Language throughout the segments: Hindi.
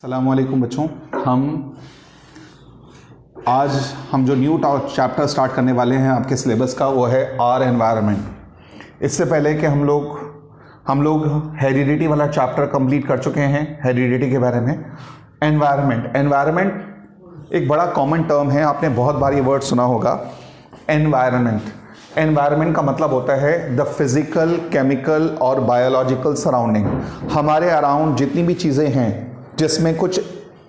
अस्सलामुअलैकुम बच्चों, आज हम जो न्यू चैप्टर स्टार्ट करने वाले हैं आपके सिलेबस का, वो है आर एनवायरनमेंट। इससे पहले कि हम लोग हेरिडिटी वाला चैप्टर कंप्लीट कर चुके हैं, हेरिडिटी के बारे में। एनवायरनमेंट एक बड़ा कॉमन टर्म है, आपने बहुत बार ये वर्ड सुना होगा, एनवायरनमेंट का मतलब होता है द फिजिकल, केमिकल और बायोलॉजिकल सराउंडिंग। हमारे अराउंड जितनी भी चीज़ें हैं, जिसमें कुछ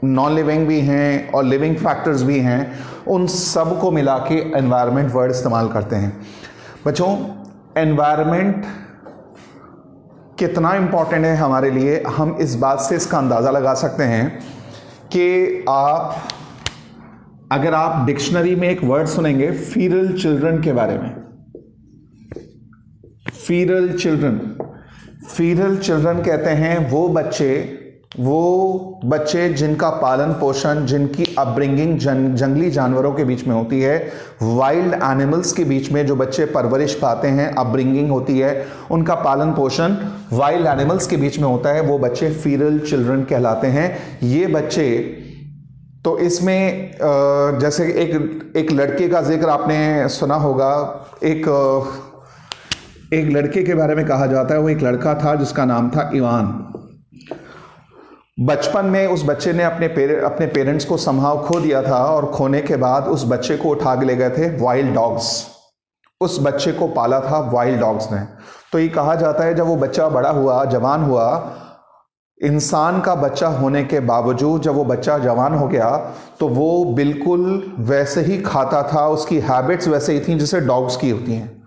नॉन लिविंग भी हैं और लिविंग फैक्टर्स भी हैं, उन सब को मिला के एनवायरनमेंट वर्ड इस्तेमाल करते हैं। बच्चों, एनवायरनमेंट कितना इम्पॉर्टेंट है हमारे लिए, हम इस बात से इसका अंदाज़ा लगा सकते हैं कि अगर आप डिक्शनरी में एक वर्ड सुनेंगे फीरल चिल्ड्रन के बारे में, फीरल चिल्ड्रन कहते हैं वो बच्चे जिनका पालन पोषण, जिनकी अपब्रिंगिंग जंगली जानवरों के बीच में होती है, वाइल्ड एनिमल्स के बीच में जो बच्चे परवरिश पाते हैं, अपब्रिंगिंग होती है, उनका पालन पोषण वाइल्ड एनिमल्स के बीच में होता है, वो बच्चे फीरल चिल्ड्रन कहलाते हैं। ये बच्चे, तो इसमें जैसे एक लड़के का जिक्र आपने सुना होगा, एक लड़के के बारे में कहा जाता है, वो एक लड़का था जिसका नाम था इवान। बचपन में उस बच्चे ने अपने पेरेंट्स को समहाउ खो दिया था, और खोने के बाद उस बच्चे को उठा के ले गए थे वाइल्ड डॉग्स। उस बच्चे को पाला था वाइल्ड डॉग्स ने। तो ये कहा जाता है जब वो बच्चा बड़ा हुआ, जवान हुआ, इंसान का बच्चा होने के बावजूद जब वो बच्चा जवान हो गया तो वो बिल्कुल वैसे ही खाता था, उसकी हैबिट्स वैसे ही थी जैसे डॉग्स की होती हैं,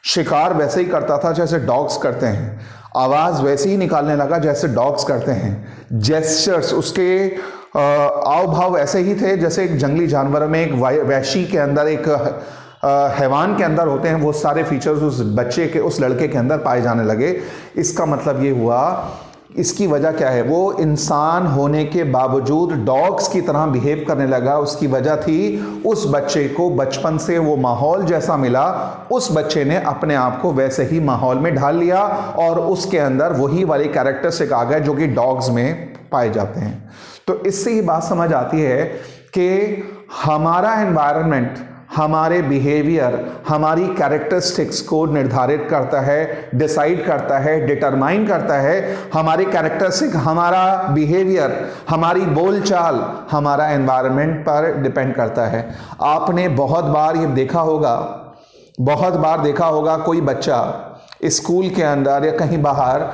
शिकार वैसे ही करता था जैसे डॉग्स करते हैं, आवाज़ वैसे ही निकालने लगा जैसे डॉग्स करते हैं, जेस्चर्स, उसके आव भाव ऐसे ही थे जैसे एक जंगली जानवर में एक वैशी के अंदर, एक हैवान के अंदर होते हैं, वो सारे फीचर्स उस बच्चे के, उस लड़के के अंदर पाए जाने लगे। इसका मतलब ये हुआ, इसकी वजह क्या है, वो इंसान होने के बावजूद डॉग्स की तरह बिहेव करने लगा। उसकी वजह थी उस बच्चे को बचपन से वो माहौल जैसा मिला, उस बच्चे ने अपने आप को वैसे ही माहौल में ढाल लिया और उसके अंदर वही वाले कैरेक्टरिस्टिक आ गए जो कि डॉग्स में पाए जाते हैं। तो इससे ही बात समझ आती है कि हमारा एनवायरनमेंट, हमारे बिहेवियर, हमारी कैरेक्टरिस्टिक्स को निर्धारित करता है, डिसाइड करता है, डिटरमाइन करता है। हमारी कैरेक्टरिस्टिक, हमारा बिहेवियर, हमारी बोलचाल हमारा एनवायरनमेंट पर डिपेंड करता है। आपने बहुत बार देखा होगा कोई बच्चा स्कूल के अंदर या कहीं बाहर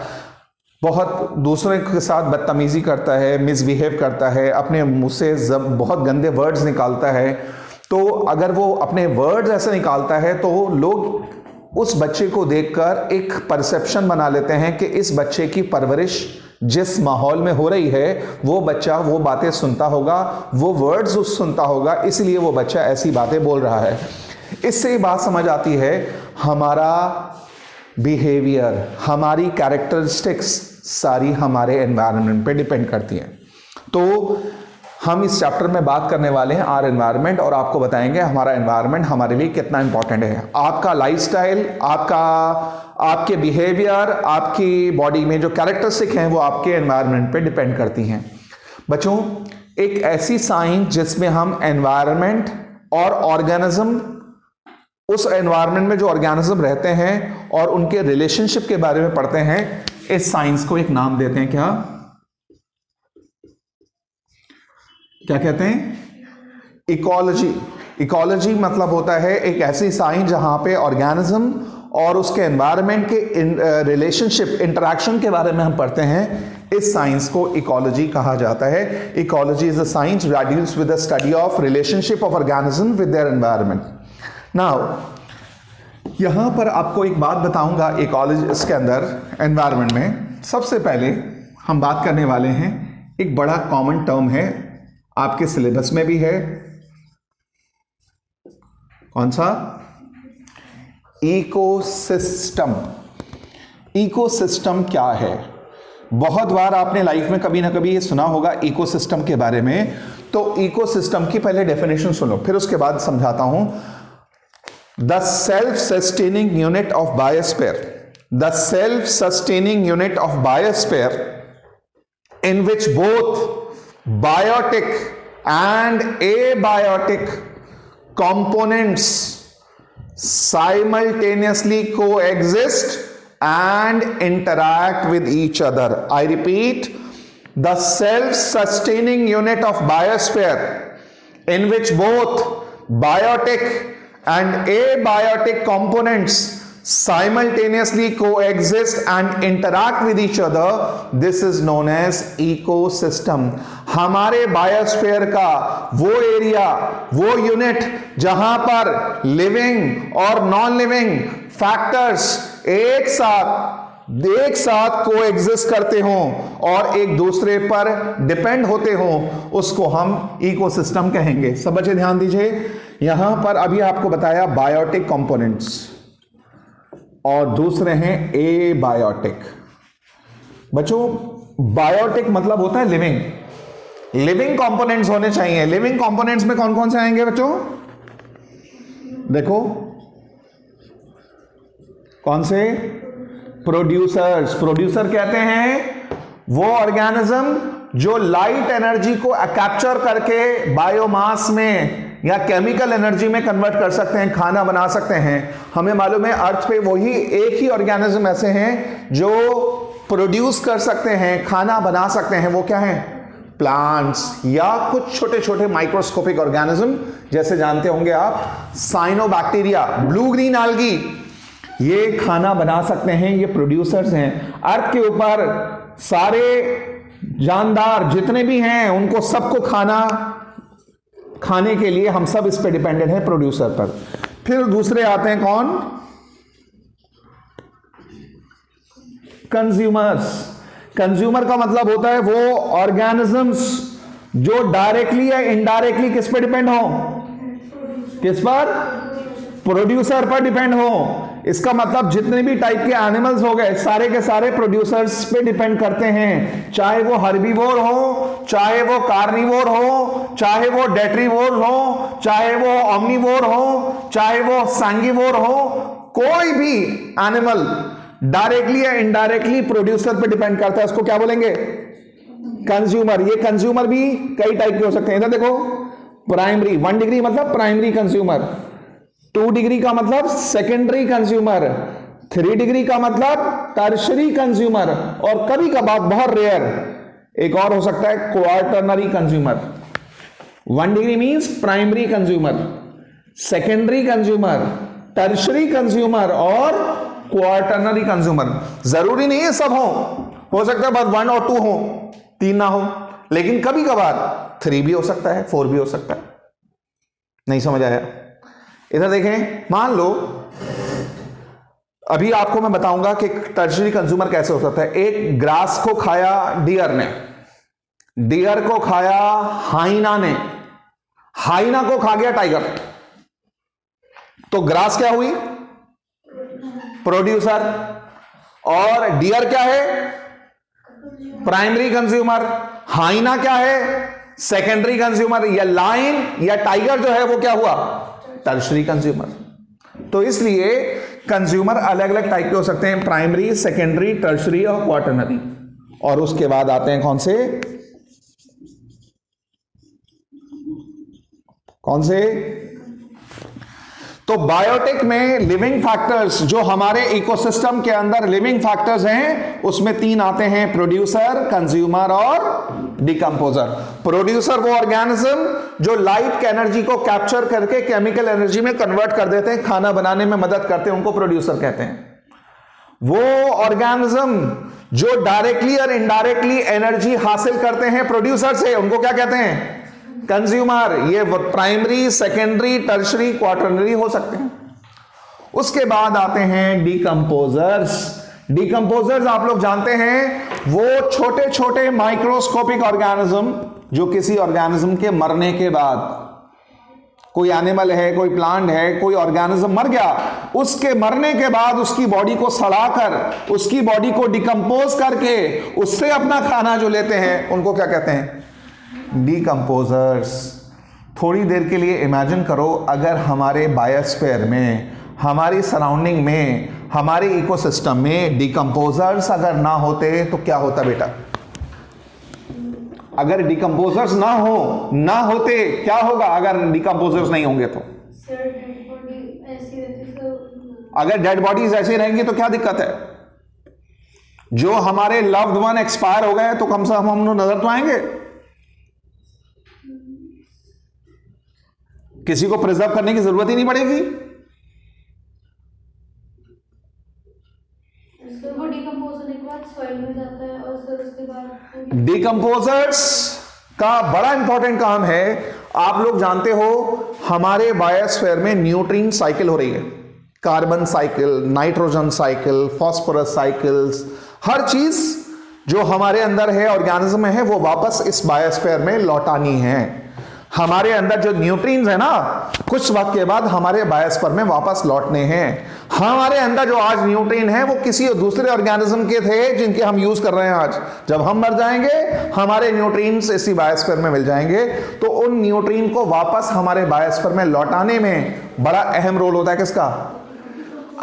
बहुत दूसरे के साथ बदतमीजी करता है, मिसबिहेव करता है, अपने मुंह से बहुत गंदे वर्ड्स निकालता है। तो अगर वो अपने वर्ड्स ऐसे निकालता है तो लोग उस बच्चे को देखकर एक परसेप्शन बना लेते हैं कि इस बच्चे की परवरिश जिस माहौल में हो रही है, वो बच्चा वो बातें सुनता होगा, वो वर्ड्स सुनता होगा, इसलिए वो बच्चा ऐसी बातें बोल रहा है। इससे ये बात समझ आती है हमारा बिहेवियर, हमारी कैरेक्टरिस्टिक्स सारी हमारे एनवायरनमेंट पे डिपेंड करती हैं। तो हम इस चैप्टर में बात करने वाले हैं आर एनवायरनमेंट, और आपको बताएंगे हमारा एनवायरनमेंट हमारे लिए कितना इंपॉर्टेंट है। आपका लाइफस्टाइल, आपके बिहेवियर, आपकी बॉडी में जो कैरेक्टरिस्टिक हैं वो आपके एनवायरनमेंट पे डिपेंड करती हैं। बच्चों, एक ऐसी साइंस जिसमें हम एनवायरनमेंट और ऑर्गेनिज्म, उस एनवायरनमेंट में जो ऑर्गेनिज्म रहते हैं और उनके रिलेशनशिप के बारे में पढ़ते हैं, इस साइंस को एक नाम देते हैं, क्या कहते हैं? इकोलॉजी। इकोलॉजी मतलब होता है एक ऐसी साइंस जहां पे ऑर्गेनिज्म और उसके एनवायरनमेंट के रिलेशनशिप, इंटरेक्शन के बारे में हम पढ़ते हैं। इस साइंस को इकोलॉजी कहा जाता है। Ecology is a science that deals with the study of relationship of organism with their environment. Now यहां पर आपको एक बात बताऊंगा, इकोलॉजी इसके अंदर एनवायरनमेंट में सबसे पहले हम बात करने वाले हैं, एक बड़ा कॉमन टर्म है, आपके सिलेबस में भी है, कौन सा? इकोसिस्टम। इकोसिस्टम क्या है? बहुत बार आपने लाइफ में कभी ना कभी ये सुना होगा इकोसिस्टम के बारे में। तो इकोसिस्टम की पहले डेफिनेशन सुनो, फिर उसके बाद समझाता हूं। The self sustaining unit of biosphere, the self sustaining unit of biosphere in which both biotic and abiotic components simultaneously coexist and interact with each other. I repeat, the self-sustaining unit of biosphere in which both biotic and abiotic components simultaneously coexist and interact with each other, this is known as ecosystem. हमारे बायोस्फीयर का वो एरिया, वो यूनिट जहां पर लिविंग और नॉन लिविंग फैक्टर्स एक साथ को एग्जिस्ट करते हों और एक दूसरे पर डिपेंड होते हों, उसको हम इकोसिस्टम कहेंगे। सब बच्चे ध्यान दीजिए, यहां पर अभी आपको बताया बायोटिक कंपोनेंट्स और दूसरे हैं एबायोटिक। बच्चों, बायोटिक मतलब होता है लिविंग कंपोनेंट्स होने चाहिए। लिविंग कंपोनेंट्स में कौन कौन से आएंगे बच्चों? देखो, कौन से? प्रोड्यूसर कहते हैं वो ऑर्गेनिज्म जो लाइट एनर्जी को कैप्चर करके बायोमास में या केमिकल एनर्जी में कन्वर्ट कर सकते हैं, खाना बना सकते हैं। हमें मालूम है अर्थ पे वही एक ही ऑर्गेनिज्म ऐसे हैं जो प्रोड्यूस कर सकते हैं, खाना बना सकते हैं। वो क्या है? प्लांट्स या कुछ छोटे छोटे माइक्रोस्कोपिक ऑर्गेनिज्म, जैसे जानते होंगे आप साइनोबैक्टीरिया, ब्लू ग्रीन algae, ये खाना बना सकते हैं, ये प्रोड्यूसर्स हैं। अर्थ के ऊपर सारे जानदार जितने भी हैं उनको सबको खाने के लिए हम सब इस पे डिपेंडेंट हैं, प्रोड्यूसर पर। फिर दूसरे आते हैं कौन? कंज्यूमर का मतलब होता है वो ऑर्गेनिजम्स जो डायरेक्टली या इनडायरेक्टली किस पे डिपेंड हो? किस पर? प्रोड्यूसर पर डिपेंड हो। इसका मतलब जितने भी टाइप के एनिमल्स हो गए सारे के सारे प्रोड्यूसर्स पे डिपेंड करते हैं, चाहे वो हर्बीवोर हो, चाहे वो कार्निवोर हो, चाहे वो डेट्रीवोर हो, चाहे वो ऑमनीवोर हो, चाहे वो सैंगिवोर हो। कोई भी एनिमल डायरेक्टली या इनडायरेक्टली प्रोड्यूसर पे डिपेंड करता है, उसको क्या बोलेंगे? कंज्यूमर। ये कंज्यूमर भी कई टाइप के हो सकते हैं। इधर देखो, प्राइमरी 1 डिग्री मतलब प्राइमरी कंज्यूमर, 2 डिग्री का मतलब सेकेंडरी कंज्यूमर, 3 डिग्री का मतलब टर्शरी कंज्यूमर, और कभी कभार बहुत रेयर एक और हो सकता है quaternary consumer. 1 degree means primary consumer, secondary consumer, tertiary consumer और क्वार्टरनरी कंज्यूमर। जरूरी नहीं है सब हो सकता है बस 1 और 2 हो, 3 ना हो, लेकिन कभी कभार 3 भी हो सकता है, 4 भी हो सकता है। नहीं समझ आया? इधर देखें, मान लो अभी आपको मैं बताऊंगा कि टर्शरी कंज्यूमर कैसे हो सकता है। एक ग्रास को खाया डियर ने, डियर को खाया हाइना ने, हाइना को खा गया टाइगर, तो ग्रास क्या हुई? प्रोड्यूसर, और डियर क्या है? Primary consumer. हाइना क्या है? Secondary consumer. या लायन या टाइगर जो है वो क्या हुआ? Tertiary consumer. तो इसलिए कंज्यूमर अलग अलग टाइप के हो सकते हैं, प्राइमरी, सेकेंडरी, टर्शरी और क्वार्टरनरी। और उसके बाद आते हैं कौन से? तो बायोटिक में लिविंग फैक्टर्स जो हमारे इकोसिस्टम के अंदर लिविंग फैक्टर्स हैं उसमें 3 आते हैं, प्रोड्यूसर, कंज्यूमर और डिकम्पोजर। प्रोड्यूसर वो ऑर्गेनिज्म जो लाइट की एनर्जी को कैप्चर करके केमिकल एनर्जी में कन्वर्ट कर देते हैं, खाना बनाने में मदद करते हैं, उनको प्रोड्यूसर कहते हैं। वो ऑर्गेनिज्म जो डायरेक्टली और इनडायरेक्टली एनर्जी हासिल करते हैं प्रोड्यूसर से, उनको क्या कहते हैं? कंज्यूमर। ये प्राइमरी, सेकेंडरी, टर्शरी, क्वार्टरनरी हो सकते हैं। उसके बाद आते हैं डिकम्पोजर्स। डिकम्पोजर्स आप लोग जानते हैं वो छोटे छोटे माइक्रोस्कोपिक ऑर्गेनिज्म जो किसी ऑर्गेनिज्म के मरने के बाद, कोई एनिमल है, कोई प्लांट है, कोई ऑर्गेनिज्म मर गया, उसके मरने के बाद उसकी बॉडी को सड़ाकर, उसकी बॉडी को डिकम्पोज करके उससे अपना खाना जो लेते हैं, उनको क्या कहते हैं? डिकम्पोजर्स। थोड़ी देर के लिए इमेजिन करो अगर हमारे बायोस्फीयर में, हमारी सराउंडिंग में, हमारे इकोसिस्टम में डिकम्पोजर्स अगर ना होते तो क्या होता बेटा? अगर डिकम्पोजर्स ना होते क्या होगा? अगर डिकम्पोजर्स नहीं होंगे तो अगर डेड बॉडीज ऐसी रहेंगी तो क्या दिक्कत है? जो हमारे लव्ड वन एक्सपायर हो गए तो कम से कम हम लोग नजर तो आएंगे, किसी को प्रिजर्व करने की जरूरत ही नहीं पड़ेगी। डिकम्पोजर्स का बड़ा इंपॉर्टेंट काम है। आप लोग जानते हो हमारे बायोस्फीयर में न्यूट्रिएंट साइकिल हो रही है, carbon cycle, nitrogen cycle, phosphorus cycles, हर चीज जो हमारे अंदर है ऑर्गेनिज्म में है वो वापस इस बायोस्फीयर में लौटानी है। हमारे अंदर जो न्यूट्रिएंट्स है ना कुछ वक्त के बाद हमारे बायोस्फीयर में वापस लौटने हैं। हमारे अंदर जो आज न्यूट्रिएंट है वो किसी दूसरे ऑर्गेनिज्म के थे जिनके हम यूज कर रहे हैं आज। जब हम मर जाएंगे हमारे न्यूट्रिएंट्स इसी बायोस्फीयर में मिल जाएंगे, तो उन न्यूट्रिएंट को वापस हमारे बायोस्फीयर में लौटाने में बड़ा अहम रोल होता है किसका?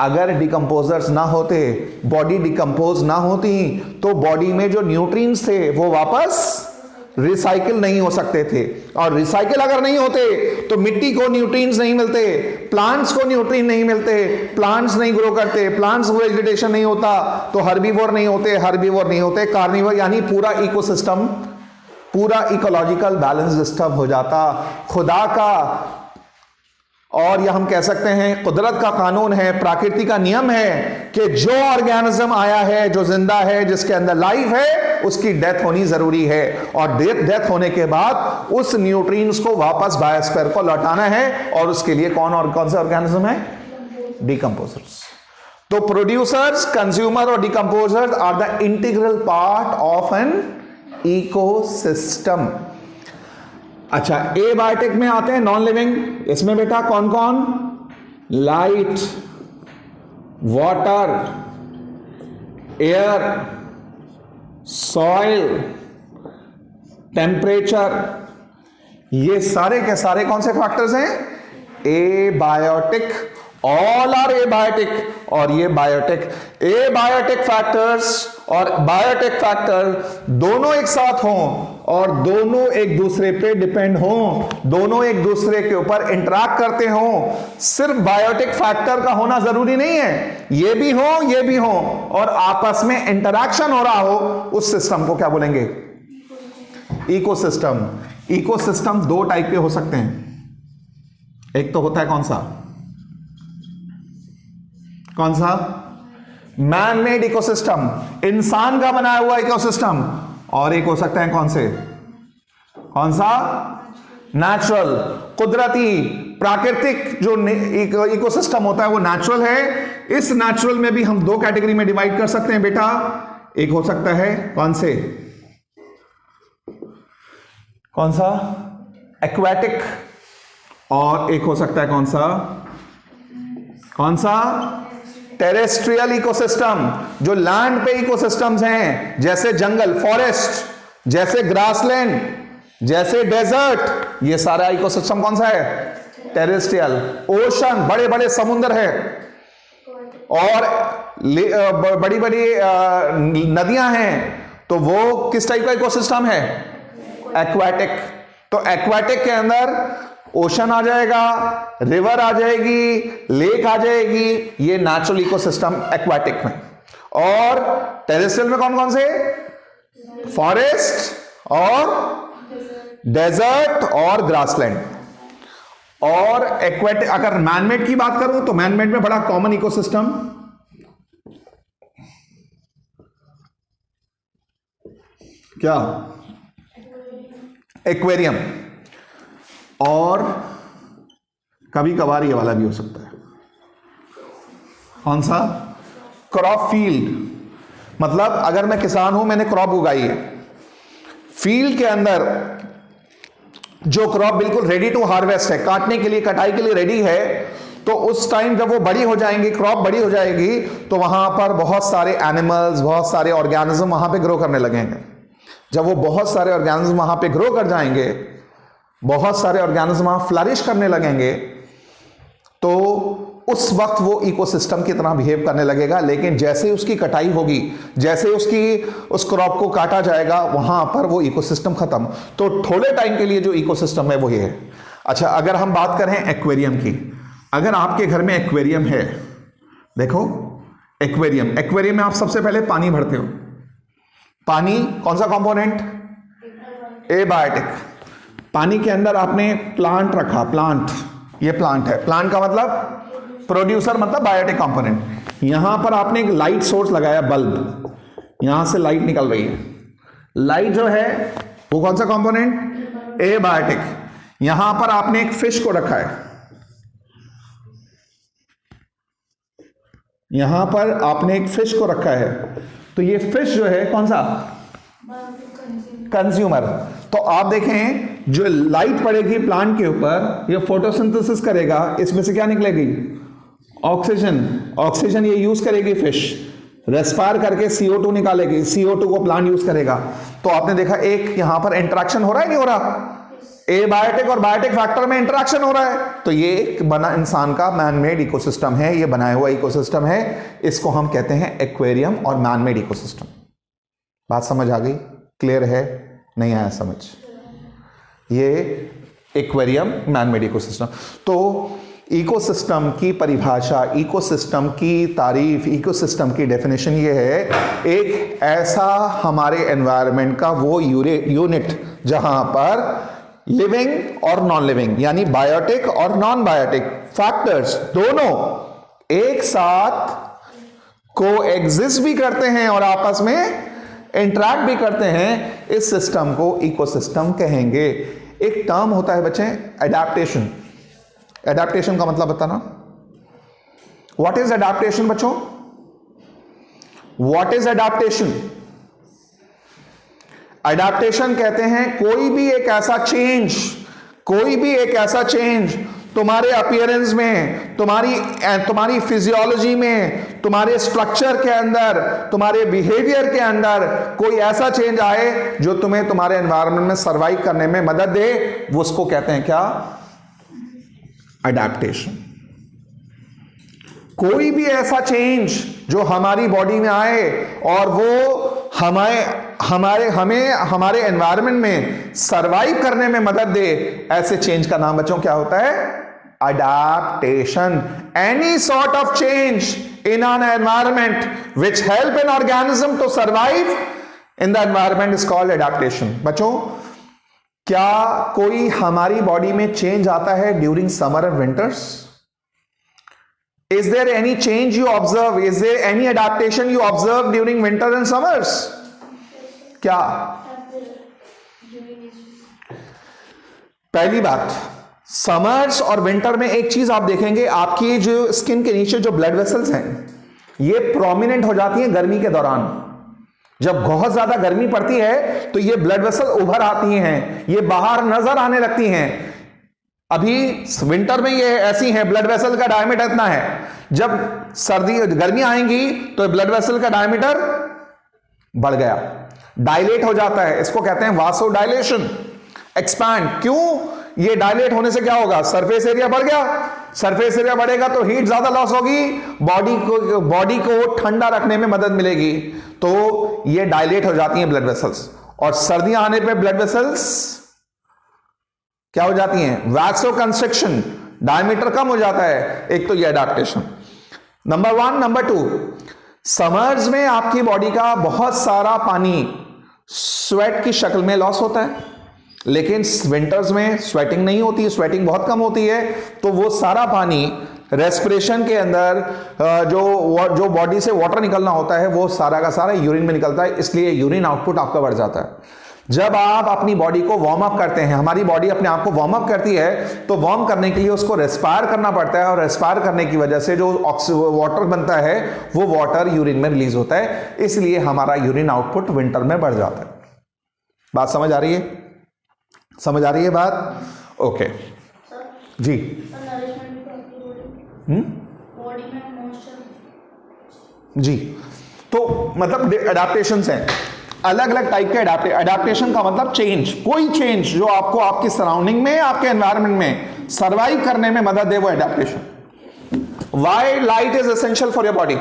अगर डिकम्पोजर्स ना होते, बॉडी डिकम्पोज ना होती, तो बॉडी में जो न्यूट्रिएंट्स थे वो वापस रिसाइकिल नहीं हो सकते थे। और रिसाइकिल अगर नहीं होते तो मिट्टी को न्यूट्रिएंट्स नहीं मिलते, प्लांट्स को न्यूट्रिएंट नहीं मिलते, प्लांट्स नहीं ग्रो करते, प्लांट्स वेजिटेशन नहीं होता तो हर्बीवोर नहीं होते, कार्निवोर, यानी पूरा इकोसिस्टम, पूरा इकोलॉजिकल बैलेंस डिस्टर्ब हो जाता। खुदा का, और यह हम कह सकते हैं कुदरत का कानून है, प्रकृति का नियम है कि जो ऑर्गेनिज्म आया है, जो जिंदा है, जिसके अंदर लाइफ है, उसकी डेथ होनी जरूरी है। और डेथ होने के बाद उस न्यूट्रिएंट्स को वापस बायोस्फीयर को लौटाना है, और उसके लिए कौन सा ऑर्गेनिज्म है? डिकम्पोजर्स। तो प्रोड्यूसर्स, कंज्यूमर और decomposers are the integral part of an ecosystem. अच्छा, एबायोटिक में आते हैं नॉन लिविंग। इसमें बेटा कौन कौन? Light, water, air, soil, temperature, ये सारे के सारे कौन से फैक्टर्स हैं? एबायोटिक। All are abiotic. और ये बायोटिक, एबायोटिक फैक्टर्स और बायोटिक फैक्टर दोनों एक साथ हों और दोनों एक दूसरे पे डिपेंड हों, दोनों एक दूसरे के ऊपर इंटरैक्ट करते हों। सिर्फ बायोटिक फैक्टर का होना जरूरी नहीं है, ये भी हो और आपस में इंटरैक्शन हो रहा हो, उस सिस्टम को क्या बोलेंगे? इकोसिस्टम। इकोसिस्टम दो टाइप के हो सकते हैं। एक तो होता है कौन सा? मैन मेड इकोसिस्टम, इंसान का बनाया हुआ इकोसिस्टम। और एक हो सकता है कौन सा? नेचुरल, कुदरती, प्राकृतिक जो इकोसिस्टम होता है वो नेचुरल है। इस नेचुरल में भी हम दो कैटेगरी में डिवाइड कर सकते हैं बेटा। एक हो सकता है कौन सा? एक्वाटिक। और एक हो सकता है कौन सा? टेरेस्ट्रियल इकोसिस्टम, जो लैंड पे इकोसिस्टम्स हैं, जैसे जंगल, फॉरेस्ट, जैसे ग्रासलैंड, जैसे डेजर्ट, ये सारा इकोसिस्टम कौन सा है? टेरेस्ट्रियल। ओशन, बड़े बड़े समुद्र है और बड़ी बड़ी नदियां हैं, तो वो किस टाइप का इकोसिस्टम है? एक्वाटिक। तो एक्वाटिक के अंदर ओशन आ जाएगा, रिवर आ जाएगी, लेक आ जाएगी, ये नेचुरल इकोसिस्टम एक्वाटिक में। और टेरेस्ट्रियल में कौन से? फॉरेस्ट और डेजर्ट और ग्रासलैंड। और एक्वाटिक, अगर मैनमेड की बात करूं तो मैनमेड में बड़ा कॉमन इकोसिस्टम क्या? एक्वेरियम। और कभी कभार ये वाला भी हो सकता है कौन सा? Crop field. मतलब अगर मैं किसान हूं, मैंने क्रॉप उगाई है, फील्ड के अंदर जो क्रॉप बिल्कुल रेडी टू हार्वेस्ट है, काटने के लिए, कटाई के लिए रेडी है, तो उस टाइम जब वो बड़ी हो जाएंगी, क्रॉप बड़ी हो जाएगी, तो वहां पर बहुत सारे एनिमल्स, बहुत सारे ऑर्गेनिज्म वहां पे ग्रो करने लगेंगे। जब वो बहुत सारे ऑर्गेनिज्म वहां पे ग्रो कर जाएंगे, बहुत सारे ऑर्गेनिज्म वहां फ्लरिश करने लगेंगे, तो उस वक्त वो इकोसिस्टम की तरह बिहेव करने लगेगा। लेकिन जैसे उसकी कटाई होगी, जैसे उस क्रॉप को काटा जाएगा, वहां पर वो इकोसिस्टम खत्म। तो थोड़े टाइम के लिए जो इकोसिस्टम है वो ये है। अच्छा, अगर हम बात करें एक्वेरियम की, अगर आपके घर में एक्वेरियम है, देखो एक्वेरियम में आप सबसे पहले पानी भरते हो। पानी कौन सा कंपोनेंट? एबायोटिक। पानी के अंदर आपने प्लांट रखा, प्लांट, ये प्लांट है। प्लांट का मतलब प्रोड्यूसर, मतलब बायोटिक कंपोनेंट। यहां पर आपने एक लाइट सोर्स लगाया, बल्ब, यहां से लाइट निकल रही है। लाइट जो है वो कौन सा कंपोनेंट? एबायोटिक। यहां पर आपने एक फिश को रखा है, यहां पर आपने एक फिश को रखा है। तो ये फिश जो है कौन सा? कंज्यूमर। तो आप देखें, जो लाइट पड़ेगी प्लांट के ऊपर, ये फोटोसिंथेसिस करेगा, इसमें से क्या निकलेगी? ऑक्सीजन। ऑक्सीजन ये यूज करेगी फिश, रेस्पायर करके CO2 निकालेगी, CO2 को प्लांट यूज करेगा। तो आपने देखा एक यहां पर इंटरेक्शन हो रहा है, नहीं हो रहा? एबायोटिक और बायोटिक फैक्टर में इंटरेक्शन हो रहा है। तो ये एक बना इंसान का मैनमेड इकोसिस्टम है, ये बनाया हुआ इकोसिस्टम है। इसको हम कहते हैं एक्वेरियम और मैनमेड इकोसिस्टम। बात समझ आ गई? क्लियर है? नहीं आया समझ? ये एक्वेरियम, मैनमेड इकोसिस्टम। तो इकोसिस्टम की परिभाषा, इकोसिस्टम की तारीफ, इकोसिस्टम की डेफिनेशन ये है, एक ऐसा हमारे एनवायरनमेंट का वो यूनिट जहां पर लिविंग और नॉन लिविंग, यानी बायोटिक और नॉन बायोटिक फैक्टर्स दोनों एक साथ को एग्जिस्ट भी करते हैं और आपस में इंटरैक्ट भी करते हैं। इस सिस्टम को इकोसिस्टम कहेंगे। एक टर्म होता है बच्चे, एडेप्टेशन। एडेप्टेशन का मतलब बताना, व्हाट इज एडेप्टेशन बच्चों? What is adaptation? एडेप्टेशन कहते हैं कोई भी एक ऐसा चेंज तुम्हारे अपीयरेंस में, तुम्हारी फिजियोलॉजी में, तुम्हारे स्ट्रक्चर के अंदर, तुम्हारे बिहेवियर के अंदर कोई ऐसा चेंज आए जो तुम्हें तुम्हारे एनवायरनमेंट में सर्वाइव करने में मदद दे, वो उसको कहते हैं क्या? एडेप्टेशन। कोई भी ऐसा चेंज जो हमारी बॉडी में आए और वो हमारे एनवायरनमेंट में सरवाइव करने में मदद दे, ऐसे चेंज का नाम बच्चों क्या होता है? Adaptation. Any sort of change in an environment which help an organism to survive in the environment is called adaptation. बच्चों, क्या कोई हमारी बॉडी में चेंज आता है during summer and winters? Is there any change you observe? Is there any adaptation you observe during winter and summers? क्या? पहली बात, समर्स और विंटर में एक चीज आप देखेंगे, आपकी जो स्किन के नीचे जो ब्लड वेसल्स हैं, ये प्रोमिनेंट हो जाती हैं गर्मी के दौरान। जब बहुत ज्यादा गर्मी पड़ती है तो ये ब्लड वेसल उभर आती हैं, ये बाहर नजर आने लगती हैं। अभी विंटर में ये ऐसी हैं, ब्लड वेसल का डायमीटर इतना है। जब गर्मी आएंगी तो ब्लड वेसल का डायमीटर बढ़ गया, डायलेट हो जाता है। इसको कहते हैं वासोडाइलेशन, एक्सपैंड। क्यों? ये डायलेट होने से क्या होगा? सरफेस एरिया बढ़ गया। सरफेस एरिया बढ़ेगा तो हीट ज्यादा लॉस होगी, बॉडी को ठंडा रखने में मदद मिलेगी। तो ये डायलेट हो जाती हैं ब्लड वेसल्स, और सर्दियां आने पे ब्लड वेसल्स क्या हो जाती हैं? वैक्सो कंस्ट्रिक्शन, डायमीटर कम हो जाता है। एक तो ये एडेप्टेशन, नंबर 1। नंबर 2, समर्स में आपकी बॉडी का बहुत सारा पानी स्वेट की शक्ल में लॉस होता है, लेकिन विंटर्स में स्वेटिंग नहीं होती है, स्वेटिंग बहुत कम होती है। तो वो सारा पानी रेस्पिरेशन के अंदर जो बॉडी से वाटर निकलना होता है, वो सारा का सारा यूरिन में निकलता है, इसलिए यूरिन आउटपुट आपका बढ़ जाता है। जब आप अपनी बॉडी को वार्म अप करते हैं, हमारी बॉडी अपने आप को वार्म अप करती है, तो वार्म करने के लिए उसको रेस्पायर करना पड़ता है, और रेस्पायर करने की वजह से जो वाटर बनता है वो वाटर यूरिन में रिलीज होता है, इसलिए हमारा यूरिन आउटपुट विंटर में बढ़ जाता है। बात समझ आ रही है? समझ आ रही है बात? ओके जी। जी, तो मतलब एडेप्टेशंस हैं, अलग अलग टाइप के एडेप्टेशन का मतलब चेंज, कोई चेंज जो आपको आपकी सराउंडिंग में, आपके एनवायरनमेंट में सरवाइव करने में मदद दे, वो adaptation. Why light is essential for your body?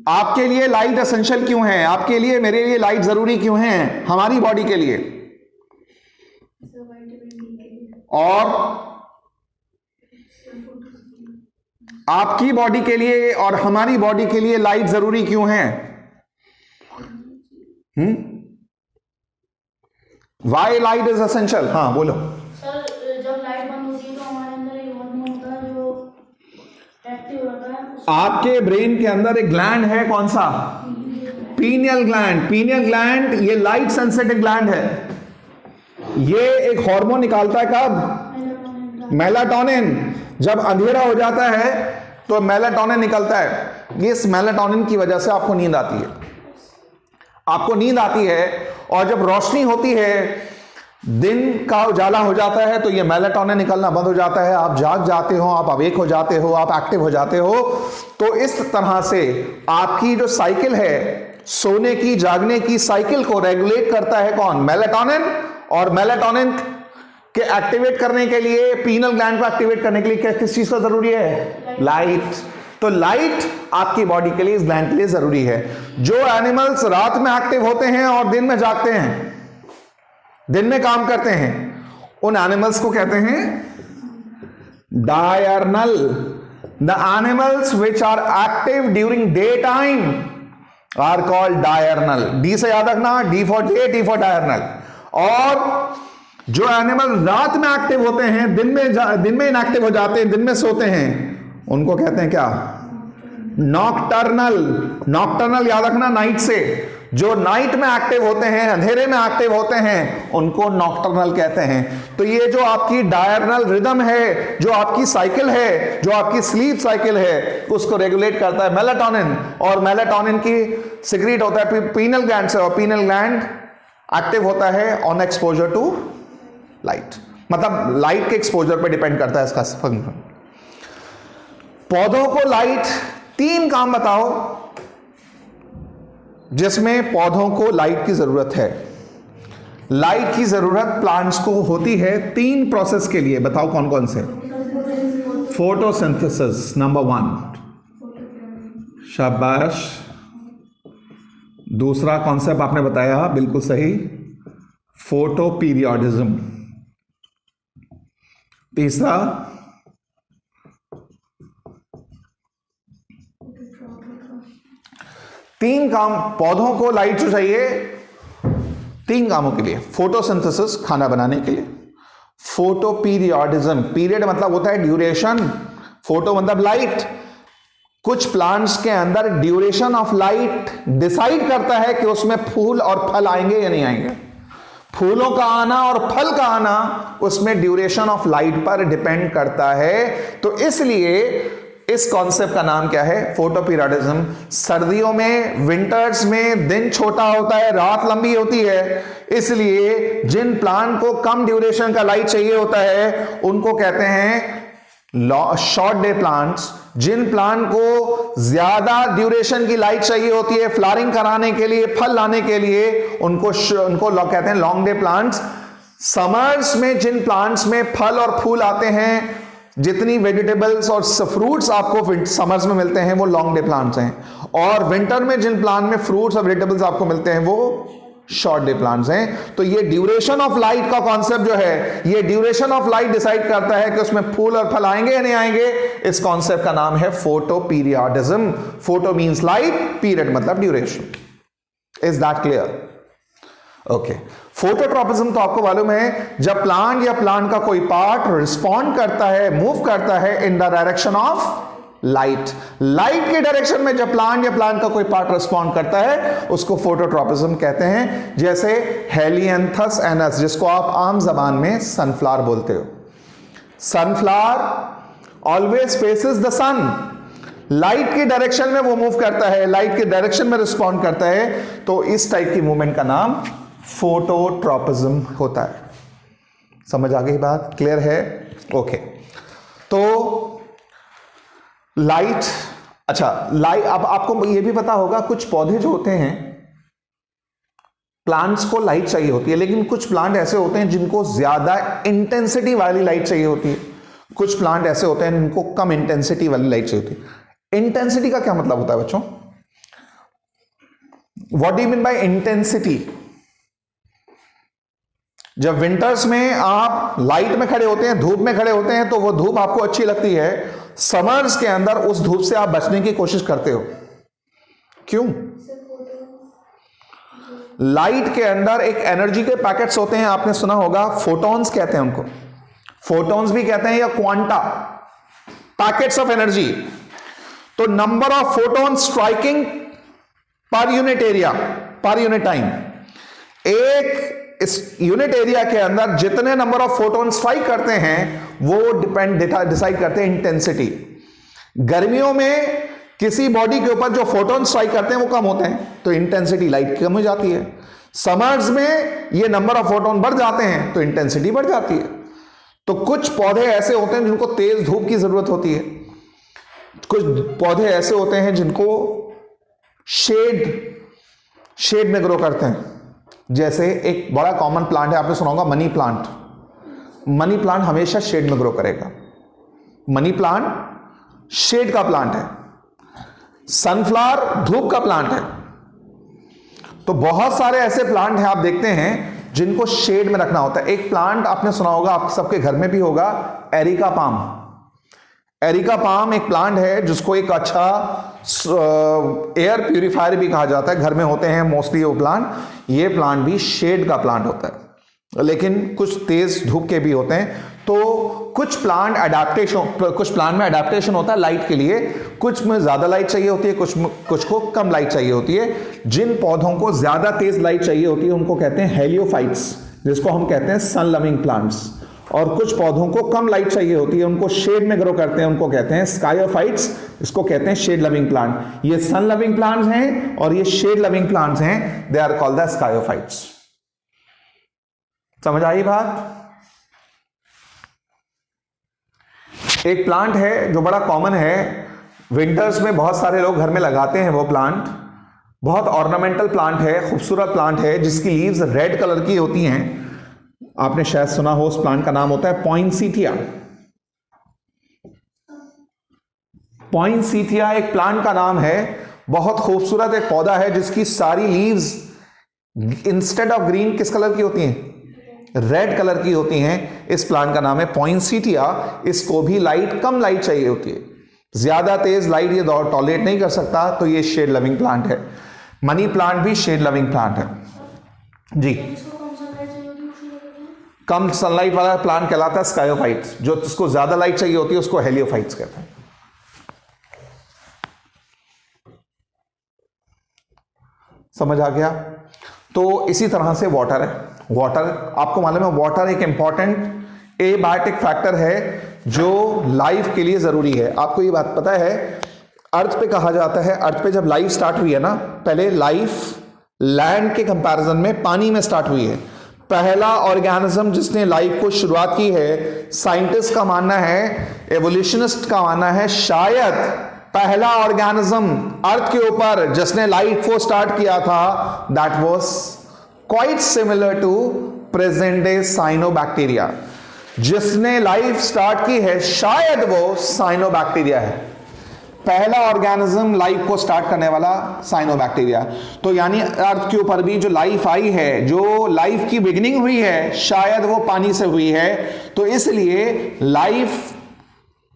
आपके लिए लाइट एसेंशियल क्यों है? आपके लिए, मेरे लिए लाइट जरूरी क्यों है हमारी बॉडी के लिए? और आपकी बॉडी के लिए और हमारी बॉडी के लिए लाइट जरूरी क्यों है? Why light is essential? हाँ बोलो सर। जब लाइट बंद होती है तो हमारे अंदर एक हार्मोन होता है जो एक्टिव होता है। आपके ब्रेन के अंदर एक ग्लैंड है, कौन सा? Pineal gland. पीनियल ग्लैंड ये लाइट सेंसिटिव ग्लैंड है। ये एक हार्मोन निकालता है कब? मेलाटोनिन। जब अंधेरा हो जाता है तो मेलाटोनिन निकलता है। इस मेलाटोनिन की वजह से आपको नींद आती है। आपको नींद आती है और जब रोशनी होती है, दिन का उजाला हो जाता है, तो ये मेलाटोनिन निकलना बंद हो जाता है। आप जाग जाते हो, आप अवेक हो जाते हो, आप एक्टिव हो जाते हो। तो इस तरह से आपकी जो साइकिल है, सोने की जागने की साइकिल को रेगुलेट करता है कौन? मेलाटोनिन। और मेलाटोनिन के एक्टिवेट करने के लिए, पीनल ग्लैंड को एक्टिवेट करने के लिए किस चीज का जरूरी है? लाइट। तो लाइट आपकी बॉडी के लिए, इस ग्लैंड के लिए जरूरी है। जो एनिमल्स रात में एक्टिव होते हैं और दिन में जागते हैं, दिन में काम करते हैं, उन एनिमल्स को कहते हैं diurnal. The animals which are active during day time are called diurnal. D से याद रखना, D for day, T for diurnal. और जो एनिमल रात में एक्टिव होते हैं, दिन में इनएक्टिव हो जाते हैं, दिन में सोते हैं, उनको कहते हैं क्या? नॉकटर्नल। नॉकटर्नल याद रखना, नाइट से। जो नाइट में एक्टिव होते हैं, अंधेरे में एक्टिव होते हैं, उनको नॉकटर्नल कहते हैं। तो ये जो आपकी डायर्नल रिदम है, जो आपकी साइकिल है, जो आपकी स्लीप साइकिल है, उसको रेगुलेट करता है मेलाटोनिन। और मेलाटोनिन की सिक्रीट होता है पीनल ग्लैंड से, और पीनल ग्लैंड एक्टिव होता है ऑन एक्सपोजर टू लाइट। मतलब लाइट के एक्सपोजर पे डिपेंड करता है इसका फंक्शन। पौधों को लाइट, 3 काम बताओ जिसमें पौधों को लाइट की जरूरत है। लाइट की जरूरत प्लांट्स को होती है 3 प्रोसेस के लिए, बताओ कौन कौन से? फोटोसिंथेसिस नंबर 1, शाबाश। दूसरा कॉन्सेप्ट आपने बताया, बिल्कुल सही, फोटोपीरियोडिज्म। तीसरा तीन काम पौधों को लाइट जो चाहिए 3 कामों के लिए। फोटोसिंथेसिस, खाना बनाने के लिए। फोटोपीरियोडिज्म, पीरियड मतलब होता है ड्यूरेशन, फोटो मतलब लाइट। कुछ प्लांट्स के अंदर ड्यूरेशन ऑफ लाइट डिसाइड करता है कि उसमें फूल और फल आएंगे या नहीं आएंगे। फूलों का आना और फल का आना उसमें ड्यूरेशन ऑफ लाइट पर डिपेंड करता है। तो इसलिए इस कॉन्सेप्ट का नाम क्या है? फोटोपीरियोडिज्म। सर्दियों में, विंटर्स में दिन छोटा होता है, रात लंबी होती है, इसलिए जिन प्लांट को कम ड्यूरेशन का लाइट चाहिए होता है उनको कहते हैं शॉर्ट डे प्लांट्स। जिन प्लांट को ज्यादा ड्यूरेशन की लाइट चाहिए होती है फ्लावरिंग कराने के लिए, फल लाने के लिए, उनको कहते हैं लॉन्ग डे प्लांट्स। समर्स में जिन प्लांट्स में फल और फूल आते हैं, जितनी वेजिटेबल्स और फ्रूट्स आपको समर्स में मिलते हैं, वो लॉन्ग डे प्लांट्स हैं। और विंटर में जिन प्लांट में फ्रूट्स और वेजिटेबल्स आपको मिलते हैं, वो शॉर्ट डे प्लांट्स हैं। तो ये ड्यूरेशन ऑफ लाइट का कॉन्सेप्ट जो है, ये ड्यूरेशन ऑफ लाइट डिसाइड करता है कि उसमें फूल और फल आएंगे या नहीं आएंगे। इस कॉन्सेप्ट का नाम है photoperiodism. Photo means light, period मतलब duration. Is that clear? Okay. Phototropism तो आपको मालूम है, जब प्लांट या प्लांट का कोई पार्ट रिस्पॉन्ड करता है, मूव करता है in the direction of light. Light के डायरेक्शन में जब प्लांट या प्लांट का कोई पार्ट रिस्पॉन्ड करता है, उसको फोटोट्रॉपिज्म कहते हैं। जैसे हेलियंथस एनस, जिसको आप आम जबान में सनफ्लावर बोलते हो। Sunflower always faces the sun. Light की डायरेक्शन में वो मूव करता है, लाइट के डायरेक्शन में रिस्पॉन्ड करता है। तो इस टाइप की मूवमेंट का नाम फोटोट्रॉपिज्म होता है। समझ आ गई बात? क्लियर है? ओके। तो लाइट, अच्छा लाइट, अब आपको ये भी पता होगा कुछ पौधे जो होते हैं, प्लांट्स को लाइट चाहिए होती है, लेकिन कुछ प्लांट ऐसे होते हैं जिनको ज्यादा इंटेंसिटी वाली लाइट चाहिए होती है। कुछ प्लांट ऐसे होते हैं जिनको कम इंटेंसिटी वाली लाइट चाहिए होती है। इंटेंसिटी का क्या मतलब होता है बच्चों? What do you mean by intensity? जब विंटर्स में आप लाइट में खड़े होते हैं, धूप में खड़े होते हैं, तो वो धूप आपको अच्छी लगती है। समर्स के अंदर उस धूप से आप बचने की कोशिश करते हो, क्यों? लाइट के अंदर एक एनर्जी के पैकेट्स होते हैं, आपने सुना होगा, फोटॉन्स कहते हैं उनको, फोटॉन्स भी कहते हैं, या क्वांटा, पैकेट्स ऑफ एनर्जी। तो number of photon striking per unit area, per unit time, एक इस यूनिट एरिया के अंदर जितने नंबर ऑफ फोटॉन स्ट्राइक करते हैं वो डिसाइड करते हैं इंटेंसिटी। गर्मियों में किसी बॉडी के ऊपर जो फोटॉन स्ट्राइक करते हैं वो कम होते हैं, तो इंटेंसिटी लाइट कम हो जाती है। समर्स में ये नंबर ऑफ फोटॉन बढ़ जाते हैं तो इंटेंसिटी बढ़ जाती है। तो कुछ पौधे ऐसे होते हैं जिनको तेज धूप की जरूरत होती है, कुछ पौधे ऐसे होते हैं जिनको शेड में ग्रो करते हैं। जैसे एक बड़ा कॉमन प्लांट है, आपने सुना होगा मनी प्लांट। मनी प्लांट हमेशा शेड में ग्रो करेगा। मनी प्लांट शेड का प्लांट है, सनफ्लावर धूप का प्लांट है। तो बहुत सारे ऐसे प्लांट हैं आप देखते हैं जिनको शेड में रखना होता है। एक प्लांट आपने सुना होगा, आप सबके घर में भी होगा, एरिका पाम। एरिका पाम एक प्लांट है जिसको एक अच्छा एयर प्यूरिफायर भी कहा जाता है, घर में होते हैं मोस्टली वो प्लांट। ये प्लांट भी शेड का प्लांट होता है, लेकिन कुछ तेज धूप के भी होते हैं। तो कुछ प्लांट में अडेप्टेशन होता है लाइट के लिए, कुछ में ज्यादा लाइट चाहिए होती है, कुछ को कम लाइट चाहिए होती है। जिन पौधों को ज्यादा तेज लाइट चाहिए होती है उनको कहते हैं हेलियोफाइट्स, जिसको हम कहते हैं सन लविंग प्लांट्स। और कुछ पौधों को कम लाइट चाहिए होती है, उनको शेड में ग्रो करते हैं, उनको कहते हैं स्कायोफाइट्स, इसको कहते हैं शेड लविंग प्लांट। ये सन लविंग प्लांट्स हैं और ये शेड लविंग प्लांट्स हैं, they are called the sciophytes. समझ आई बात? एक प्लांट है जो बड़ा कॉमन है, विंटर्स में बहुत सारे लोग घर में लगाते हैं। वो प्लांट बहुत ऑर्नामेंटल प्लांट है, खूबसूरत प्लांट है, जिसकी लीव्स रेड कलर की होती हैं। आपने शायद सुना हो, उस प्लांट का नाम होता है पॉइंसेटिया। पॉइंसेटिया एक प्लांट का नाम है, बहुत खूबसूरत एक पौधा है जिसकी सारी लीव्स इंस्टेड ऑफ ग्रीन किस कलर की होती हैं? रेड कलर की होती हैं। इस प्लांट का नाम है पॉइंसेटिया। इसको भी कम लाइट चाहिए होती है, ज्यादा तेज लाइट ये टॉलरेट नहीं कर सकता, तो ये शेड लविंग प्लांट है। मनी प्लांट भी शेड लविंग प्लांट है जी। कम सनलाइट वाला प्लांट कहलाता है स्कायोफाइट्स, जो जिसको ज्यादा लाइट चाहिए होती है उसको हेलियोफाइट्स कहते हैं। समझ आ गया? तो इसी तरह से वाटर है। वाटर, आपको मालूम है वाटर एक इंपॉर्टेंट एबायोटिक फैक्टर है जो लाइफ के लिए जरूरी है। आपको ये बात पता है, अर्थ पे कहा जाता है, अर्थ पे जब लाइफ स्टार्ट हुई है ना, पहले लाइफ लैंड के कंपैरिजन में पानी में स्टार्ट हुई है। पहला ऑर्गेनिज्म जिसने लाइफ को शुरुआत की है, साइंटिस्ट का मानना है, एवोल्यूशनिस्ट का मानना है, शायद पहला ऑर्गेनिज्म अर्थ के ऊपर जिसने लाइफ को स्टार्ट किया था, that was quite similar to present day cyanobacteria. जिसने लाइफ स्टार्ट की है शायद वो साइनोबैक्टीरिया है। पहला ऑर्गेनिज्म लाइफ को स्टार्ट करने वाला साइनोबैक्टीरिया। तो यानी अर्थ के ऊपर भी जो लाइफ आई है, जो लाइफ की बिगिनिंग हुई है, शायद वो पानी से हुई है। तो इसलिए लाइफ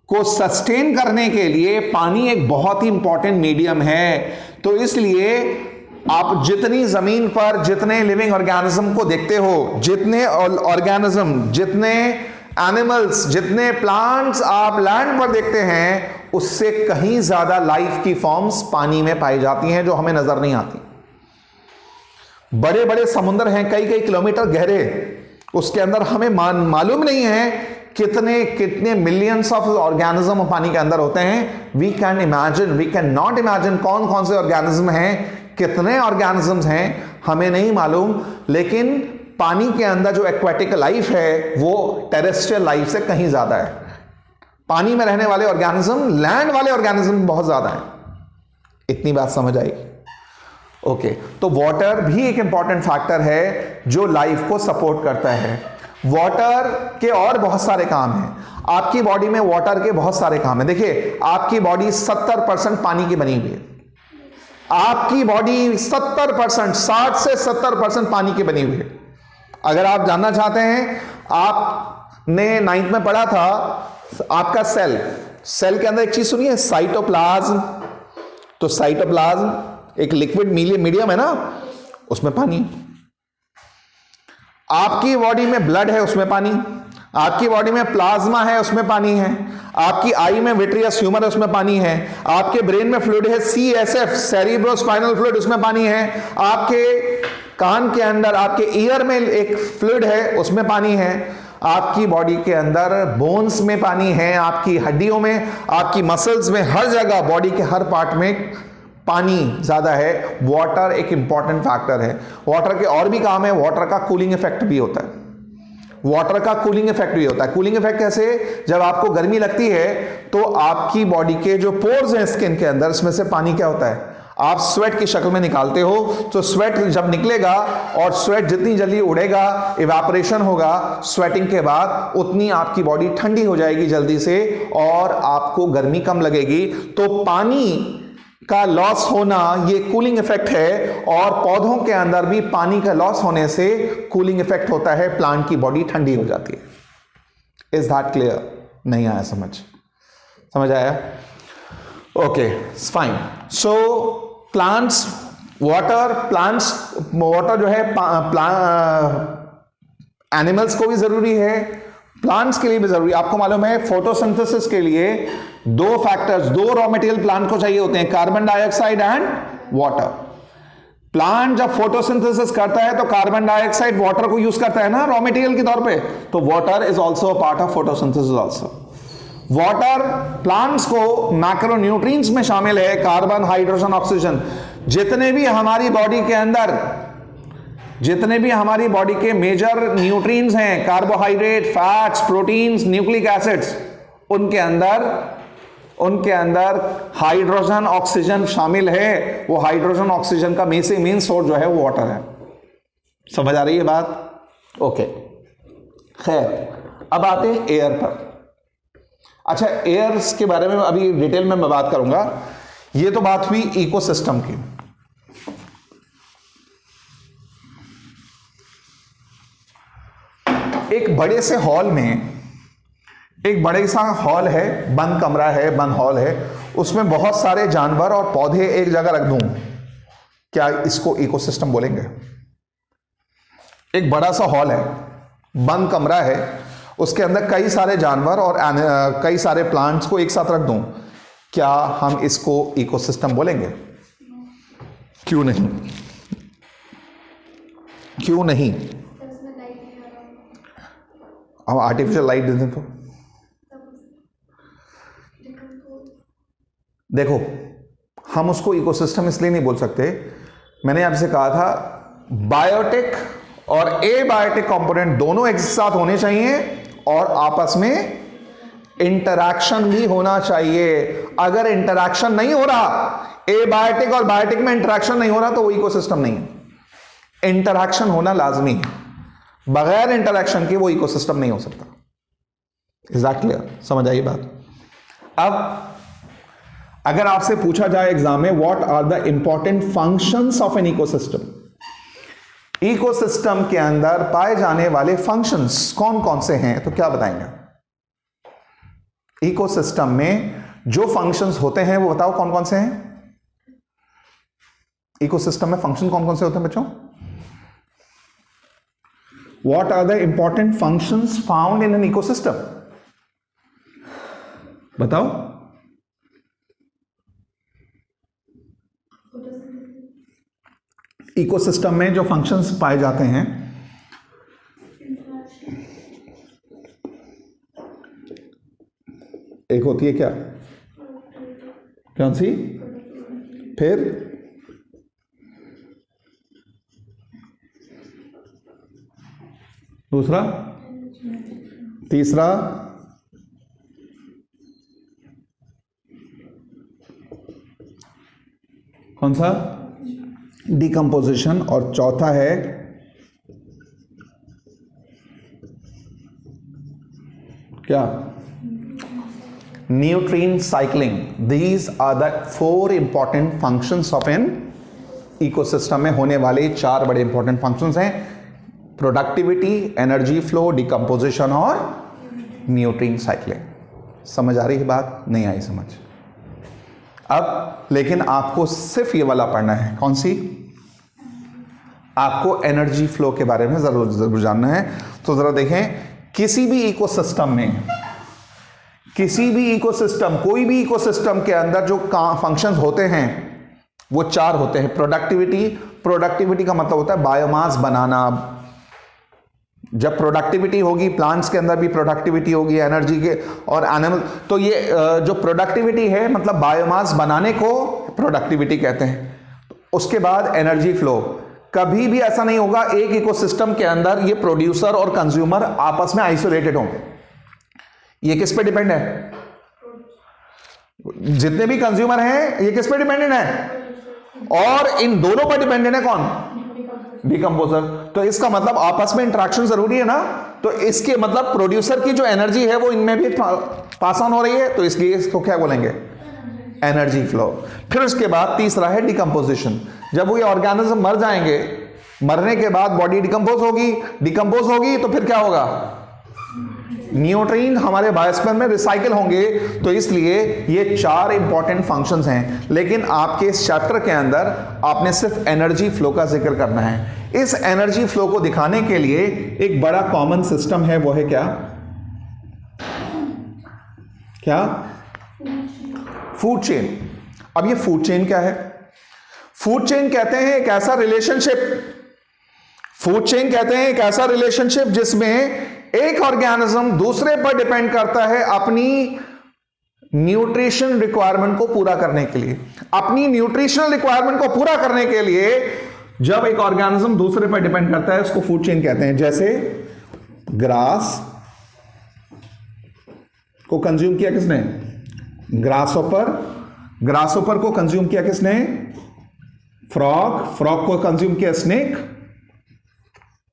को सस्टेन करने के लिए पानी एक बहुत ही इंपॉर्टेंट मीडियम है। तो इसलिए आप जितनी जमीन पर जितने लिविंग ऑर्गेनिज्म को देखते हो, जितने ऑर्गेनिज्म, जितने एनिमल्स, जितने प्लांट्स आप लैंड पर देखते हैं, उससे कहीं ज्यादा लाइफ की फॉर्म्स पानी में पाई जाती हैं जो हमें नजर नहीं आती। बड़े बड़े समुद्र हैं कई कई किलोमीटर गहरे, उसके अंदर हमें मालूम नहीं है कितने मिलियंस ऑफ ऑर्गेनिज्म पानी के अंदर होते हैं। वी कैन नॉट इमेजिन कौन कौन से ऑर्गेनिज्म हैं, कितने ऑर्गेनिजम्स हैं, हमें नहीं मालूम। लेकिन पानी के अंदर जो एक्वेटिक लाइफ है वो टेरेस्ट्रियल लाइफ से कहीं ज्यादा है। पानी में रहने वाले ऑर्गेनिज्म लैंड वाले ऑर्गेनिज्म बहुत ज्यादा है। इतनी बात समझ आई? ओके, तो वाटर भी एक इंपॉर्टेंट फैक्टर है जो लाइफ को सपोर्ट करता है। वाटर के और बहुत सारे काम हैं। आपकी बॉडी में वाटर के बहुत सारे काम है। देखिए, आपकी बॉडी 70% पानी की बनी हुई है। आपकी बॉडी 70%, 60 से 70% पानी की बनी हुई है। अगर आप जानना चाहते हैं, आपने 9th में पढ़ा था, आपका सेल के अंदर एक चीज सुनिए, साइटोप्लाज्म। तो साइटोप्लाज्म एक लिक्विड मीडियम है ना, उसमें पानी। आपकी बॉडी में ब्लड है, उसमें पानी। आपकी बॉडी में प्लाज्मा है, उसमें पानी है। आपकी आई में विट्रियस ह्यूमर है, उसमें पानी है। आपके ब्रेन में फ्लूइड है, CSF सेरिब्रोस्पाइनल फ्लूइड, उसमें पानी है। आपके कान के अंदर, आपके ईयर में एक फ्लूइड है, उसमें पानी है। आपकी बॉडी के अंदर बोन्स में पानी है, आपकी हड्डियों में, आपकी मसल्स में, हर जगह बॉडी के हर पार्ट में पानी ज्यादा है। वाटर एक इंपॉर्टेंट फैक्टर है। वाटर के और भी काम है, वाटर का कूलिंग इफेक्ट भी होता है। वाटर का कूलिंग इफेक्ट भी होता है। कूलिंग इफेक्ट कैसे? जब आपको गर्मी लगती है तो आपकी बॉडी के जो पोर्स हैं स्किन के अंदर, इसमें से पानी क्या होता है, आप स्वेट की शक्ल में निकालते हो। तो स्वेट जब निकलेगा, और स्वेट जितनी जल्दी उड़ेगा, इवेपोरेशन होगा स्वेटिंग के बाद, उतनी आपकी बॉडी ठंडी हो जाएगी जल्दी से, और आपको गर्मी कम लगेगी। तो पानी का लॉस होना ये कूलिंग इफेक्ट है, और पौधों के अंदर भी पानी का लॉस होने से कूलिंग इफेक्ट होता है, प्लांट की बॉडी ठंडी हो जाती है। Is that clear? नहीं आया समझ आया? Okay, fine. So plants water जो है एनिमल्स को भी जरूरी है, प्लांट्स के लिए भी जरूरी। आपको मालूम है, फोटोसिंथेसिस के लिए दो फैक्टर्स, दो रॉ मटेरियल प्लांट को चाहिए होते हैं, carbon dioxide and water. Plant जब फोटोसिंथेसिस करता है तो कार्बन डाइऑक्साइड वाटर को यूज करता है ना रॉ मटेरियल के तौर पे, तो water is also a part of photosynthesis also. Water plants को मैक्रोन्यूट्रिएंट्स में शामिल है, कार्बन, हाइड्रोजन, ऑक्सीजन। जितने भी हमारी बॉडी के मेजर न्यूट्रिएंट्स हैं, carbohydrate, fats, proteins, nucleic acids, उनके अंदर हाइड्रोजन, ऑक्सीजन शामिल है। वो हाइड्रोजन ऑक्सीजन का मेन सोर्स जो है वो वाटर है। समझ आ रही है बात? ओके, खैर अब आते हैं एयर पर। अच्छा, एयर्स के बारे में अभी डिटेल में मैं बात करूंगा। ये तो बात हुई इकोसिस्टम की। एक बड़े से हॉल में, एक बड़े सा हॉल है, बंद कमरा है, बंद हॉल है, उसमें बहुत सारे जानवर और पौधे एक जगह रख दूं, क्या इसको इकोसिस्टम बोलेंगे? एक बड़ा सा हॉल है, बंद कमरा है, उसके अंदर कई सारे जानवर और कई सारे प्लांट्स को एक साथ रख दूं, क्या हम इसको इकोसिस्टम बोलेंगे? क्यों नहीं? क्यों नहीं? हम आर्टिफिशियल लाइट दे दें तो? देखो, हम उसको इकोसिस्टम इसलिए नहीं बोल सकते, मैंने आपसे कहा था बायोटिक और एबायोटिक कंपोनेंट दोनों एक साथ होने चाहिए और आपस में इंटरैक्शन भी होना चाहिए। अगर इंटरैक्शन नहीं हो रहा, एबायोटिक और बायोटिक में इंटरैक्शन नहीं हो रहा, तो वो इकोसिस्टम नहीं है। इंटरैक्शन होना लाजमी है, बगैर इंटरैक्शन के वो इकोसिस्टम नहीं हो सकता। Is that clear? समझ आई बात? अब अगर आपसे पूछा जाए एग्जाम में, what are the important functions of an ecosystem, ecosystem के अंदर पाए जाने वाले फंक्शंस कौन कौन से हैं, तो क्या बताएंगे? इकोसिस्टम में जो फंक्शंस होते हैं वो बताओ कौन कौन से हैं? इकोसिस्टम में फंक्शन कौन कौन से होते हैं बच्चों? What are the important functions found in an ecosystem? बताओ। इकोसिस्टम में जो फंक्शंस पाए जाते हैं, एक होती है क्या, कौन सी? फिर दूसरा, तीसरा, कौन सा? डिकम्पोजिशन, और चौथा है क्या? Nutrient cycling, these are the 4 important functions of an ecosystem में होने वाले 4 बड़े इंपॉर्टेंट फंक्शंस हैं, प्रोडक्टिविटी, एनर्जी फ्लो, डिकम्पोजिशन और न्यूट्रिएंट साइक्लिंग। समझ आ रही है बात? नहीं आई समझ? अब लेकिन आपको सिर्फ ये वाला पढ़ना है, कौन सी? आपको एनर्जी फ्लो के बारे में जरूर जानना है। तो जरा देखें, किसी भी इकोसिस्टम में, किसी भी इकोसिस्टम, कोई भी इकोसिस्टम के अंदर जो फंक्शंस होते हैं वो 4 होते हैं। प्रोडक्टिविटी, प्रोडक्टिविटी का मतलब होता है बायोमास बनाना। जब प्रोडक्टिविटी होगी, प्लांट्स के अंदर भी प्रोडक्टिविटी होगी एनर्जी के, और एनिमल, तो ये जो प्रोडक्टिविटी है मतलब बायोमास बनाने को प्रोडक्टिविटी कहते हैं। उसके बाद एनर्जी फ्लो, कभी भी ऐसा नहीं होगा एक इकोसिस्टम के अंदर ये प्रोड्यूसर और कंज्यूमर आपस में आइसोलेटेड हों। ये किस पे डिपेंड है? जितने भी कंज्यूमर हैं ये किस पे डिपेंडेंट है? और इन दोनों पर डिपेंडेंट है कौन? डिकम्पोजर। तो इसका मतलब आपस में इंटरेक्शन जरूरी है ना, तो इसके मतलब प्रोड्यूसर की जो एनर्जी है वो इनमें भी पास ऑन हो रही है, तो इसलिए इसको क्या बोलेंगे? Energy flow. फिर उसके बाद तीसरा है डिकम्पोजिशन। जब वो ये ऑर्गेनिज्म मर जाएंगे, मरने के बाद बॉडी डिकम्पोज होगी तो फिर क्या होगा? न्यूट्रिएंट हमारे बायोस्फीयर में रिसाइकिल होंगे। तो इसलिए ये 4 इंपॉर्टेंट फंक्शंस हैं, लेकिन आपके इस चैप्टर के अंदर आपने सिर्फ एनर्जी फ्लो का जिक्र करना है। इस एनर्जी फ्लो को दिखाने के लिए एक बड़ा कॉमन सिस्टम है, वो है क्या? Food chain. अब ये फूड चेन क्या है? फूड चेन कहते हैं एक ऐसा रिलेशनशिप, फूड चेन कहते हैं एक ऐसा रिलेशनशिप जिसमें एक ऑर्गेनिज्म दूसरे पर डिपेंड करता है अपनी न्यूट्रिशन रिक्वायरमेंट को पूरा करने के लिए। अपनी न्यूट्रिशनल रिक्वायरमेंट को पूरा करने के लिए जब एक ऑर्गेनिज्म दूसरे पर डिपेंड करता है उसको फूड चेन कहते हैं। जैसे ग्रास को कंज्यूम किया किसने? ग्रासओपर को कंज्यूम किया किसने? फ्रॉग को कंज्यूम किया स्नेक,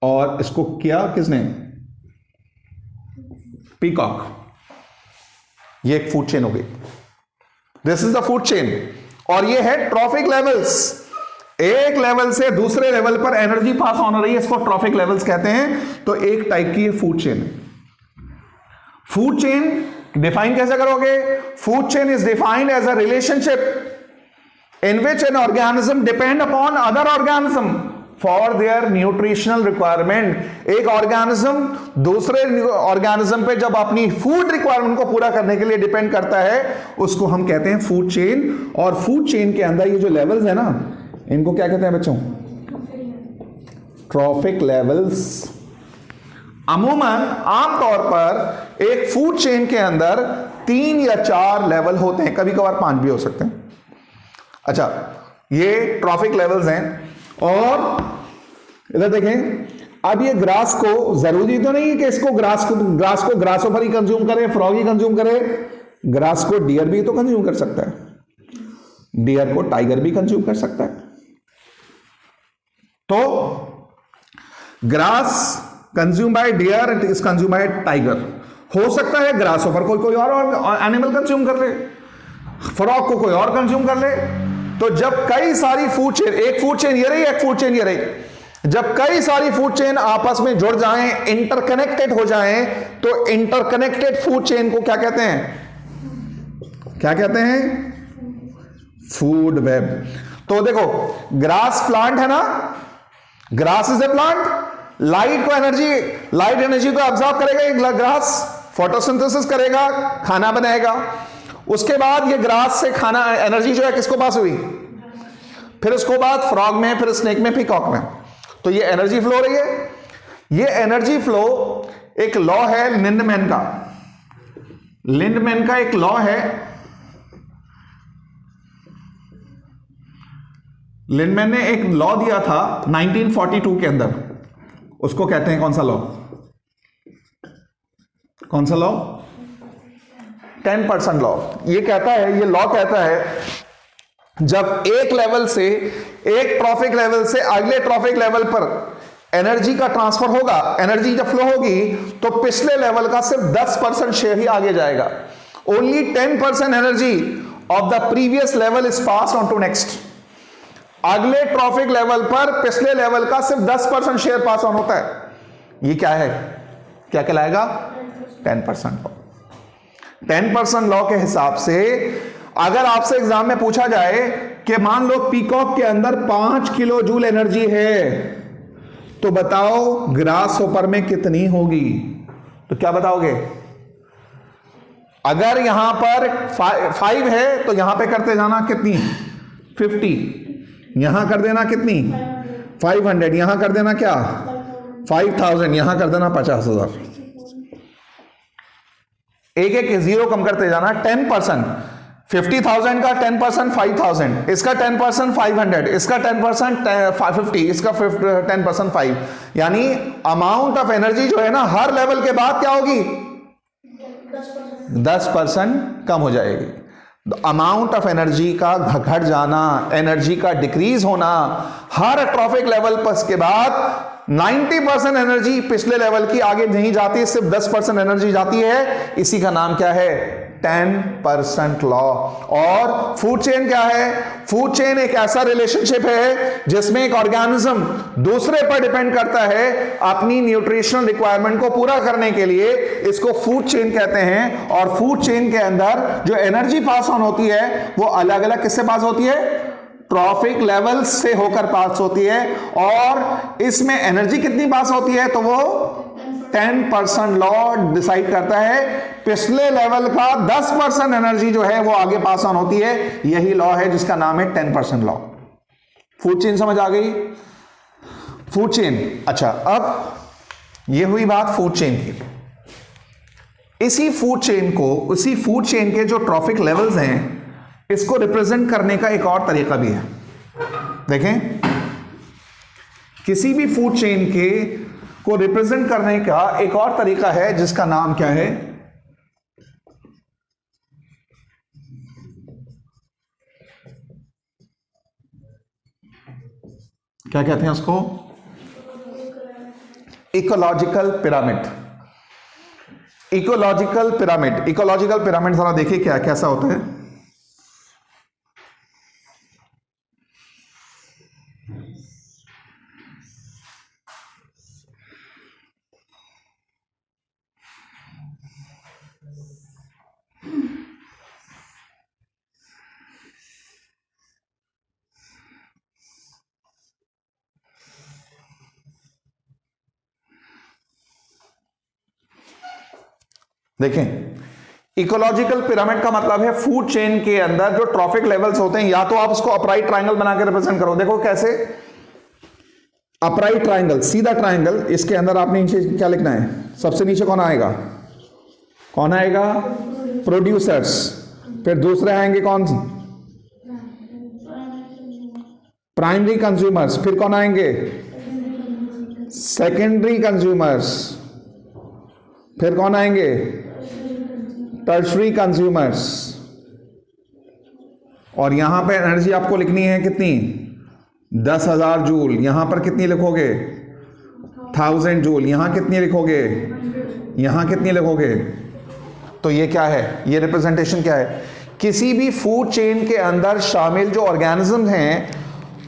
और इसको किया किसने? पीकॉक। ये एक फूड चेन हो गई। This is the food chain. और ये है ट्रॉफिक लेवल्स। एक लेवल से दूसरे लेवल पर एनर्जी पास ऑन हो रही है, इसको ट्रॉफिक लेवल्स कहते हैं। तो एक टाइप की food chain. Food chain define कैसे करोगे? Food chain is defined as a relationship in which an organism depend upon other organism for their nutritional requirement। एक ऑर्गेनिज्म दूसरे ऑर्गेनिज्म पे जब अपनी फूड रिक्वायरमेंट को पूरा करने के लिए डिपेंड करता है उसको हम कहते हैं फूड चेन। और फूड चेन के अंदर ये जो लेवल्स है ना, इनको क्या कहते हैं बच्चों? Trophic levels. अमूमन आमतौर पर एक फूड चेन के अंदर 3 या 4 लेवल होते हैं, कभी कभार 5 भी हो सकते हैं। अच्छा, ये ट्रॉफिक लेवल्स हैं। और इधर देखें, अब ये ग्रास को जरूरी तो नहीं है कि इसको ग्रास को ग्रासोफर ही कंज्यूम करे, फ्रॉग ही कंज्यूम करे। ग्रास को डियर भी तो कंज्यूम कर सकता है, डियर को टाइगर भी कंज्यूम कर सकता है। तो grass consume by deer, it is consume by tiger. हो सकता है ग्रासोफर को कोई और एनिमल कंज्यूम कर ले, फ्रॉग को कोई और कंज्यूम कर ले। तो जब कई सारी फूड चेन, एक फूड चेन ये रही, एक फूड चेन ये रही, जब कई सारी फूड चेन आपस में जुड़ जाएं, इंटरकनेक्टेड हो जाएं, तो इंटरकनेक्टेड फूड चेन को क्या कहते हैं? क्या कहते हैं? Food web. तो देखो, ग्रास प्लांट है ना, grass is a plant. Light energy को ऑब्जर्व करेगा ग्रास, फोटोसिंथेसिस करेगा, खाना बनाएगा। उसके बाद ये ग्रास से खाना एनर्जी जो है किसको पास हुई? फिर उसको बाद फ्रॉग में, फिर स्नेक में, पीकॉक में। तो ये एनर्जी फ्लो हो रही है। ये एनर्जी फ्लो एक लॉ है लिंडमैन का एक लॉ है। लिंडमैन ने एक लॉ दिया था 1942 के अंदर। उसको कहते हैं कौन सा लॉ? 10% लॉ। ये कहता है, ये लॉ कहता है जब एक लेवल से, एक ट्रॉफिक लेवल से अगले ट्रॉफिक लेवल पर एनर्जी का ट्रांसफर होगा, एनर्जी जब फ्लो होगी तो पिछले लेवल का सिर्फ 10% शेयर ही आगे जाएगा। only 10% energy of the previous level is passed on to next. अगले ट्रॉफिक लेवल पर पिछले लेवल का सिर्फ 10% शेयर पास ऑन होता है। ये क्या है, क्या कहलाएगा? 10% लॉ। 10% लॉ के हिसाब से अगर आपसे एग्जाम में पूछा जाए कि मान लो पीकॉक के अंदर 5 किलो जूल एनर्जी है, तो बताओ ग्रास होपर में कितनी होगी? तो क्या बताओगे? अगर यहां पर 5 है तो यहां पे करते जाना कितनी? 50। यहां कर देना कितनी? 500। यहां कर देना क्या? 5000। यहां कर देना 50,000। एक एक जीरो कम करते जाना। 10%, 50,000 का 10% 5,000, इसका 10% 500, इसका 10% 50, इसका 10% 5, यानी अमाउंट ऑफ एनर्जी जो है ना हर लेवल के बाद क्या होगी? 10% कम हो जाएगी। अमाउंट ऑफ एनर्जी का घट जाना, एनर्जी का डिक्रीज होना हर ट्रॉफिक लेवल पर के बाद 90% एनर्जी पिछले लेवल की आगे नहीं जाती, सिर्फ 10% एनर्जी जाती है। इसी का नाम क्या है? 10% लॉ। और फूड चेन क्या है? फूड चेन एक ऐसा रिलेशनशिप है जिसमें एक ऑर्गेनिज्म दूसरे पर डिपेंड करता है अपनी न्यूट्रिशनल रिक्वायरमेंट को पूरा करने के लिए। इसको फूड चेन कहते हैं। और फूड चेन के अंदर जो एनर्जी पास ऑन होती है वो अलग अलग किससे पास होती है? ट्रॉफिक लेवल से होकर पास होती है। और इसमें एनर्जी कितनी पास होती है? तो वो 10% लॉ डिसाइड करता है। पिछले लेवल का 10% एनर्जी जो है वो आगे पास ऑन होती है। यही लॉ है जिसका नाम है 10% लॉ। फूड चेन समझ आ गई? Food chain. अच्छा, अब ये हुई बात फूड चेन की। इसी फूड चेन के जो ट्रॉफिक लेवल्स हैं इसको रिप्रेजेंट करने का एक और तरीका भी है। देखें, किसी भी फूड चेन के को रिप्रेजेंट करने का एक और तरीका है जिसका नाम क्या है? क्या कहते हैं उसको? Ecological pyramid. Ecological pyramid. Ecological pyramid जरा देखिए क्या कैसा होता है। देखें, इकोलॉजिकल पिरामिड का मतलब है फूड चेन के अंदर जो ट्रॉफिक लेवल्स होते हैं, या तो आप उसको अपराइट ट्रायंगल बना के रिप्रेजेंट करो। देखो कैसे? अपराइट ट्रायंगल, सीधा ट्रायंगल। इसके अंदर आपने नीचे क्या लिखना है? सबसे नीचे कौन आएगा? कौन आएगा? प्रोड्यूसर्स। फिर दूसरे आएंगे कौन? Primary consumers. फिर कौन आएंगे? Secondary consumers. फिर कौन आएंगे? Tertiary consumers. और यहां पे एनर्जी आपको लिखनी है कितनी? 10,000 जूल। यहां पर कितनी लिखोगे? 1000 जूल। यहां कितनी लिखोगे? यहां कितनी लिखोगे? तो ये क्या है? ये रिप्रेजेंटेशन क्या है? किसी भी फूड चेन के अंदर शामिल जो ऑर्गेनिज्म हैं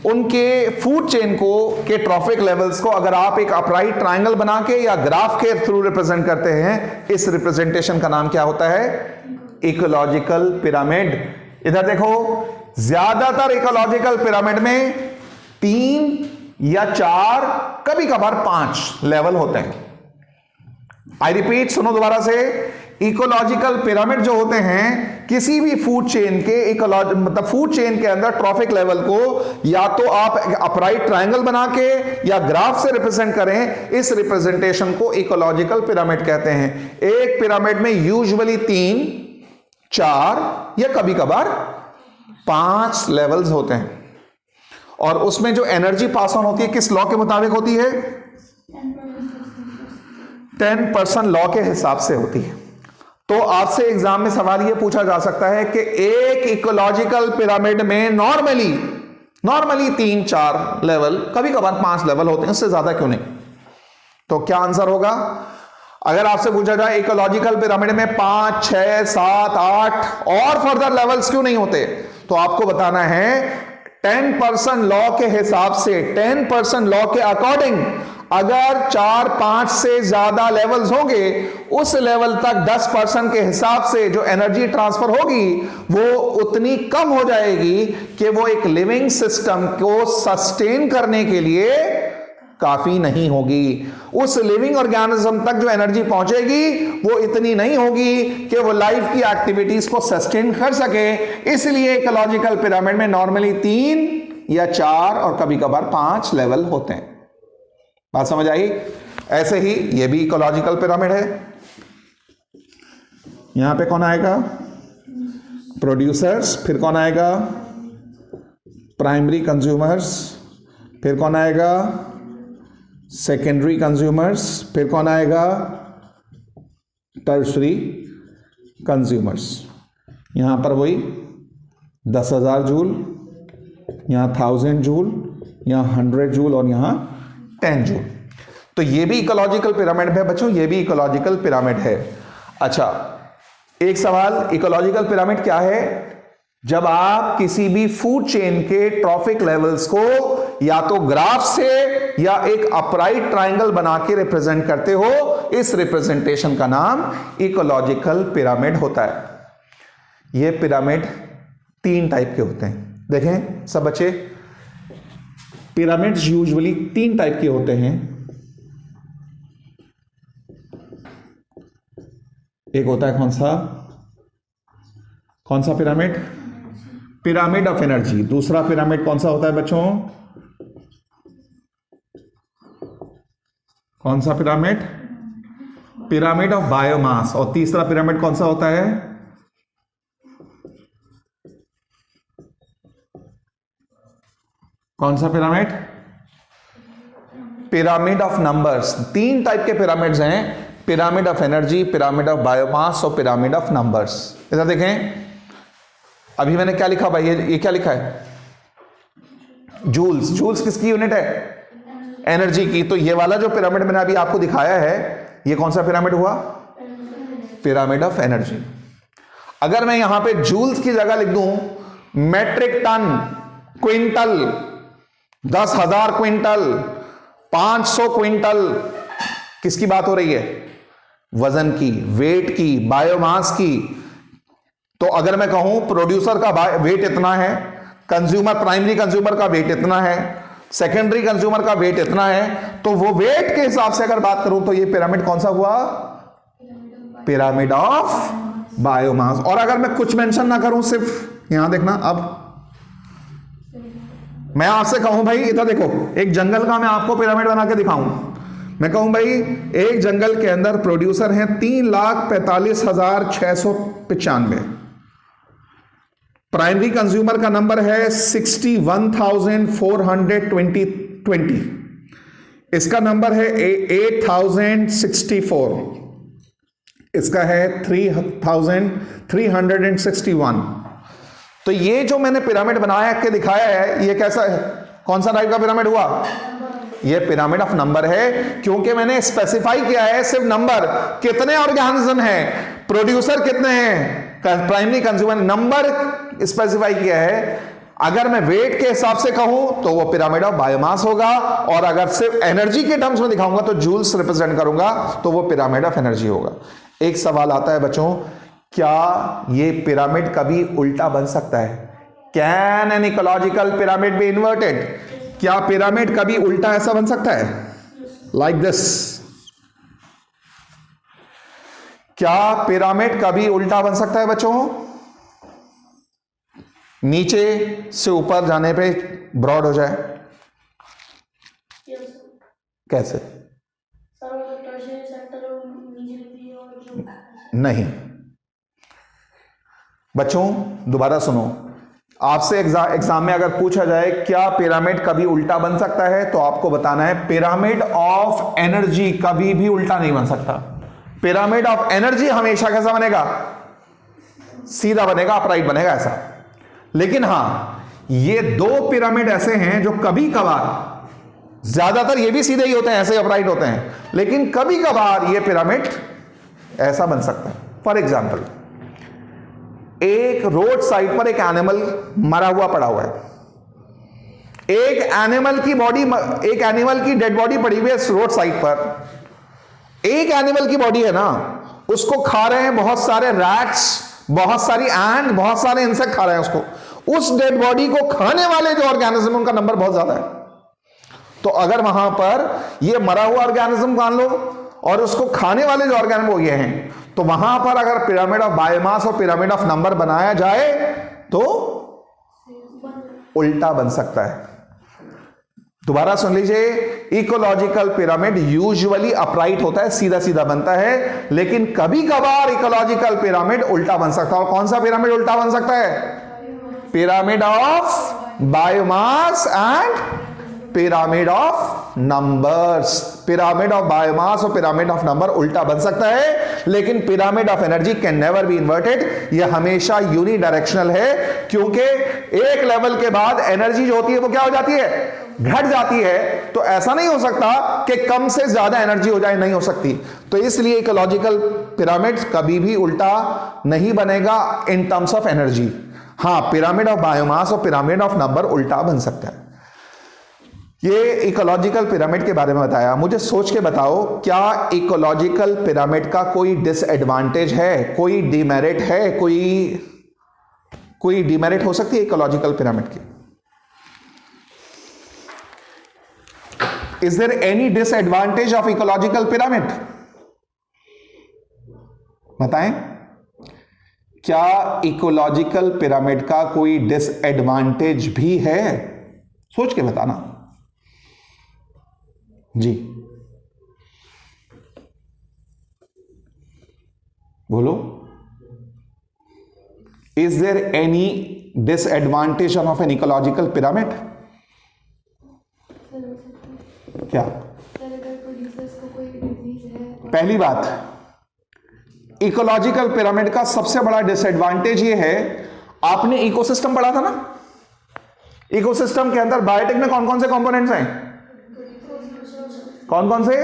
उनके फूड चेन को के ट्रॉफिक लेवल्स को अगर आप एक अपराइट ट्रायंगल बना के या ग्राफ के थ्रू रिप्रेजेंट करते हैं, इस रिप्रेजेंटेशन का नाम क्या होता है? Ecological pyramid. इधर देखो, ज्यादातर इकोलॉजिकल पिरामिड में 3 या 4, कभी कभार 5 लेवल होते हैं। आई रिपीट, सुनो दोबारा से। इकोलॉजिकल पिरामिड जो होते हैं किसी भी फूड चेन के मतलब फूड चेन के अंदर ट्रॉफिक लेवल को या तो आप अपराइट ट्रायंगल बना के या ग्राफ से रिप्रेजेंट करें। इस रिप्रेजेंटेशन को इकोलॉजिकल पिरामिड कहते हैं। एक पिरामिड में यूजुअली 3, 4 या कभी कभार 5 लेवल्स होते हैं। और उसमें जो एनर्जी पास ऑन होती है किस लॉ के मुताबिक होती है? 10% लॉ के हिसाब से होती है। तो आपसे एग्जाम में सवाल यह पूछा जा सकता है कि एक इकोलॉजिकल पिरामिड में नॉर्मली 3-4 लेवल, कभी कभार 5 लेवल होते हैं, उससे ज्यादा क्यों नहीं? तो क्या आंसर होगा? अगर आपसे पूछा जाए इकोलॉजिकल पिरामिड में 5, 6, 7, 8 और फर्दर लेवल्स क्यों नहीं होते, तो आपको बताना है 10% लॉ के हिसाब से, 10% लॉ के अकॉर्डिंग अगर 4, 5 से ज्यादा लेवल्स होंगे, उस लेवल तक 10% के हिसाब से जो एनर्जी ट्रांसफर होगी वो उतनी कम हो जाएगी कि वो एक लिविंग सिस्टम को सस्टेन करने के लिए काफी नहीं होगी। उस लिविंग ऑर्गेनिज्म तक जो एनर्जी पहुंचेगी वो इतनी नहीं होगी कि वो लाइफ की एक्टिविटीज को सस्टेन कर सके। इसलिए इकोलॉजिकल पिरामिड में नॉर्मली 3 या 4 और कभी कभार 5 लेवल होते हैं। बात समझ आई? ऐसे ही ये भी इकोलॉजिकल पिरामिड है। यहां पे कौन आएगा? प्रोड्यूसर्स, फिर कौन आएगा? प्राइमरी कंज्यूमर्स, फिर कौन आएगा? सेकेंडरी कंज्यूमर्स, फिर कौन आएगा? Tertiary consumers. यहां पर वही 10,000 जूल, यहां 1000 जूल, यहां 100 जूल और यहां 10 जूल। तो ये भी इकोलॉजिकल पिरामिड है बच्चों, ये भी इकोलॉजिकल पिरामिड है। अच्छा, एक सवाल, इकोलॉजिकल पिरामिड क्या है? जब आप किसी भी फूड चेन के ट्रॉफिक लेवल्स को या तो ग्राफ से या एक अपराइट ट्रायंगल बना के रिप्रेजेंट करते हो, इस रिप्रेजेंटेशन का नाम इकोलॉजिकल पिरामिड होता है। ये पिरामिड 3 टाइप के होते हैं। देखें सब बच्चे, पिरामिड्स यूजुअली 3 टाइप के होते हैं। एक होता है कौन सा पिरामिड? Pyramid of energy. दूसरा पिरामिड कौन सा होता है बच्चों? कौन सा पिरामिड? Pyramid of biomass. और तीसरा पिरामिड कौन सा होता है? कौन सा pyramid? Pyramid of numbers. 3 type के पिरामिड्स हैं, pyramid of energy, pyramid of biomass और पिरामिड ऑफ नंबर्स। इधर देखें, अभी मैंने क्या लिखा भाई? ये क्या लिखा है? जूल्स। जूल्स किसकी यूनिट है? एनर्जी की। तो ये वाला जो पिरामिड मैंने अभी आपको दिखाया है, ये कौन सा पिरामिड हुआ? Pyramid of energy. अगर मैं यहां पे जूल्स की जगह लिख दूं metric ton, quintal, 10,000 quintal, 500 quintal, किसकी बात हो रही है? वजन की, वेट की, बायोमास की। तो अगर मैं कहूं प्रोड्यूसर का वेट इतना है, कंज्यूमर, प्राइमरी कंज्यूमर का वेट इतना है, सेकेंडरी कंज्यूमर का वेट इतना है, तो वो वेट के हिसाब से अगर बात करूं तो ये पिरामिड कौन सा हुआ? Pyramid of biomass. और अगर मैं कुछ मेंशन ना करूं, सिर्फ यहां देखना, अब मैं आपसे कहूं भाई इधर देखो, एक जंगल का मैं आपको पिरामिड बना के दिखाऊं। मैं कहूं भाई एक जंगल के अंदर प्रोड्यूसर हैं 3,45,695, प्राइमरी कंज्यूमर का नंबर है 61,420, इसका नंबर है 8,064, इसका है 3,361। तो ये जो मैंने पिरामिड बनाया के दिखाया है, ये कैसा है? कौन सा टाइप का पिरामिड हुआ? ये पिरामिड ऑफ नंबर है, क्योंकि मैंने स्पेसिफाई किया है सिर्फ नंबर, कितने ऑर्गेनिज्म हैं, प्रोड्यूसर कितने हैं, प्राइमरी कंज्यूमर, नंबर स्पेसिफाई किया है। अगर मैं वेट के हिसाब से कहूं तो वो पिरामिड ऑफ बायोमास होगा, और अगर सिर्फ एनर्जी के टर्म्स में दिखाऊंगा तो जूल्स रिप्रेजेंट करूंगा, तो वो पिरामिड ऑफ एनर्जी होगा। एक सवाल आता है बच्चों, क्या ये पिरामिड कभी उल्टा बन सकता है? Can an ecological pyramid be inverted? क्या पिरामिड कभी उल्टा ऐसा बन सकता है? Like this. क्या पिरामिड कभी उल्टा बन सकता है बच्चों? नीचे से ऊपर जाने पे ब्रॉड हो जाए, कैसे? नहीं बच्चों, दोबारा सुनो, आपसे एग्जाम में अगर पूछा जाए क्या पिरामिड कभी उल्टा बन सकता है, तो आपको बताना है पिरामिड ऑफ एनर्जी कभी भी उल्टा नहीं बन सकता। पिरामिड ऑफ एनर्जी हमेशा कैसा बनेगा? सीधा बनेगा, अपराइट बनेगा, ऐसा। लेकिन हां, ये 2 पिरामिड ऐसे हैं जो कभी कभार ज्यादातर ये भी सीधे ही होते हैं, ऐसे अपराइट होते हैं, लेकिन कभी कभार ये पिरामिड ऐसा बन सकता है। फॉर एग्जाम्पल, एक रोड साइड पर एक एनिमल मरा हुआ पड़ा हुआ है, एक एनिमल की डेड बॉडी पड़ी हुई है रोड साइड पर। एक एनिमल की बॉडी है ना, उसको खा रहे हैं बहुत सारे रैट्स, बहुत सारी एंट, बहुत सारे इंसेक्ट खा रहे हैं उसको। उस डेड बॉडी को खाने वाले जो ऑर्गेनिज्म, उनका नंबर बहुत ज्यादा है। तो अगर वहां पर ये मरा हुआ ऑर्गेनिज्म मान लो और उसको खाने वाले जो ऑर्गेनिज्म वो ये हैं, तो वहां पर अगर पिरामिड ऑफ बायोमास और पिरामिड ऑफ नंबर बनाया जाए तो उल्टा बन सकता है। दोबारा सुन लीजिए, इकोलॉजिकल पिरामिड यूजुअली अपराइट होता है, सीधा सीधा बनता है, लेकिन कभी कभार इकोलॉजिकल पिरामिड उल्टा बन सकता है। और कौन सा पिरामिड उल्टा बन सकता है? Pyramid of biomass and pyramid of numbers. Pyramid of biomass और पिरामिड ऑफ नंबर उल्टा बन सकता है, लेकिन pyramid of energy can never be inverted. यह हमेशा यूनिडायरेक्शनल है, क्योंकि एक लेवल के बाद एनर्जी जो होती है वो क्या हो जाती है? घट जाती है। तो ऐसा नहीं हो सकता कि कम से ज्यादा एनर्जी हो जाए, नहीं हो सकती। तो इसलिए इकोलॉजिकल पिरामिड कभी भी उल्टा नहीं बनेगा इन टर्म्स ऑफ एनर्जी। हां, पिरामिड ऑफ बायोमास और पिरामिड ऑफ नंबर उल्टा बन सकता है। ये इकोलॉजिकल पिरामिड के बारे में बताया। मुझे सोच के बताओ, क्या इकोलॉजिकल पिरामिड का कोई डिसएडवांटेज है, कोई डिमेरिट है? कोई डिमेरिट हो सकती है इकोलॉजिकल पिरामिड की? Is there any disadvantage of ecological pyramid? बताएं, क्या इकोलॉजिकल पिरामिड का कोई डिसएडवांटेज भी है? सोच के बताना जी, बोलो। Is there any disadvantage of an ecological pyramid? क्या? पहली बात, इकोलॉजिकल पिरामिड का सबसे बड़ा डिसएडवांटेज ये है, आपने इकोसिस्टम पढ़ा था ना, इकोसिस्टम के अंदर बायोटिक में कौन कौन से कंपोनेंट्स हैं? कौन कौन से?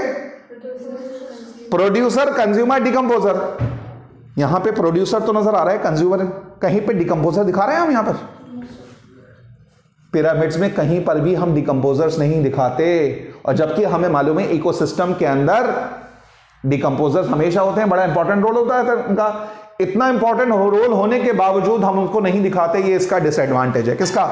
Producer, consumer, decomposer. यहां पे प्रोड्यूसर तो नजर आ रहा है, कंज्यूमर, कहीं पे डिकम्पोजर दिखा रहे हैं हम? यहां पर पिरामिड्स में कहीं पर भी हम डिकम्पोजर्स नहीं दिखाते, और जबकि हमें मालूम है इकोसिस्टम के अंदर डिकम्पोजर्स हमेशा होते हैं, बड़ा इंपॉर्टेंट रोल होता है उनका। इतना इंपॉर्टेंट रोल होने के बावजूद हम उनको नहीं दिखाते, ये इसका डिसएडवांटेज है। किसका?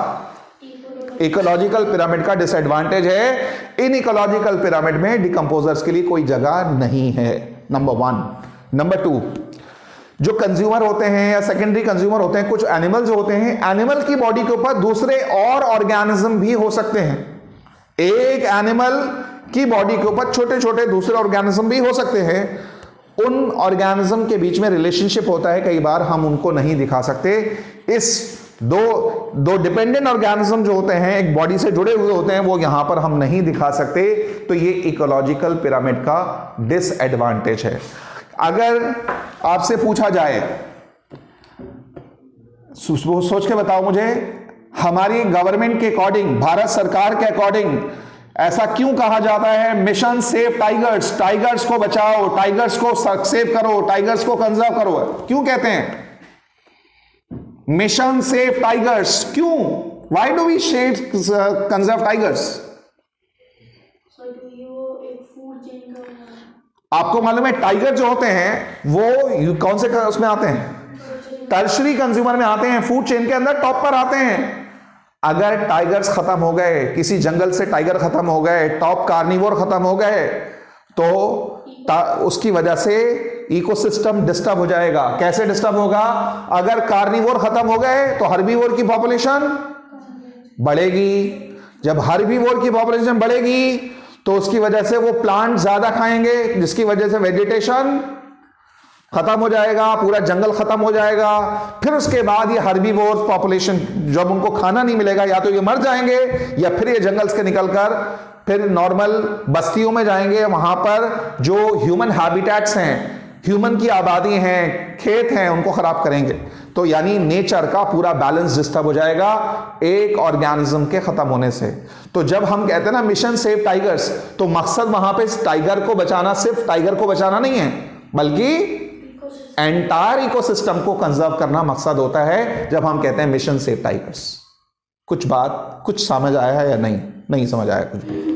इकोलॉजिकल पिरामिड का डिसएडवांटेज है। इन इकोलॉजिकल पिरामिड में डिकम्पोजर्स के लिए कोई जगह नहीं है, नंबर 1। नंबर 2, जो कंज्यूमर होते हैं या सेकेंडरी कंज्यूमर होते हैं, कुछ एनिमल जो होते हैं, एनिमल की बॉडी के ऊपर दूसरे और ऑर्गेनिज्म भी हो सकते हैं। एक एनिमल की बॉडी के ऊपर छोटे छोटे दूसरे ऑर्गेनिज्म भी हो सकते हैं। उन ऑर्गेनिज्म के बीच में रिलेशनशिप होता है, कई बार हम उनको नहीं दिखा सकते। इस दो डिपेंडेंट ऑर्गेनिज्म जो होते हैं, एक बॉडी से जुड़े हुए होते हैं, वो यहां पर हम नहीं दिखा सकते। तो ये इकोलॉजिकल पिरामिड का डिसएडवांटेज है। अगर आपसे पूछा जाए, सोच के बताओ मुझे, हमारी गवर्नमेंट के अकॉर्डिंग, भारत सरकार के अकॉर्डिंग ऐसा क्यों कहा जाता है, मिशन सेव टाइगर्स, टाइगर्स को बचाओ, टाइगर्स को सेव करो, टाइगर्स को कंजर्व करो? क्यों कहते हैं मिशन सेव टाइगर्स? क्यों? Why do we conserve tigers? आपको मालूम है टाइगर जो होते हैं वो कौन से उसमें आते हैं? टर्शरी कंज्यूमर में आते हैं, फूड चेन के अंदर टॉप पर आते हैं। अगर टाइगर्स खत्म हो गए, किसी जंगल से टाइगर खत्म हो गए, टॉप कार्निवोर खत्म हो गए, तो उसकी वजह से इकोसिस्टम डिस्टर्ब हो जाएगा। कैसे डिस्टर्ब होगा? अगर कार्निवोर खत्म हो गए तो हर्बीवोर की पॉपुलेशन बढ़ेगी। जब हर्बीवोर की पॉपुलेशन बढ़ेगी तो उसकी वजह से वो प्लांट ज्यादा खाएंगे, जिसकी वजह से वेजिटेशन खत्म हो जाएगा, पूरा जंगल खत्म हो जाएगा। फिर उसके बाद ये हर्बीवोर पॉपुलेशन, जब उनको खाना नहीं मिलेगा, या तो ये मर जाएंगे या फिर ये जंगल से निकलकर फिर नॉर्मल बस्तियों में जाएंगे। वहां पर जो ह्यूमन हैबिटेट्स हैं, ह्यूमन की आबादी हैं, खेत हैं, उनको खराब करेंगे। तो यानी नेचर का पूरा बैलेंस डिस्टर्ब हो जाएगा एक ऑर्गेनिज्म के खत्म होने से। तो जब हम कहते हैं ना मिशन सेव टाइगर्स, तो मकसद वहां पे टाइगर को बचाना सिर्फ टाइगर को बचाना नहीं है, बल्कि एंटायर इकोसिस्टम को कंजर्व करना मकसद होता है जब हम कहते हैं मिशन सेव टाइगर्स। कुछ समझ आया है या नहीं समझ आया कुछ भी?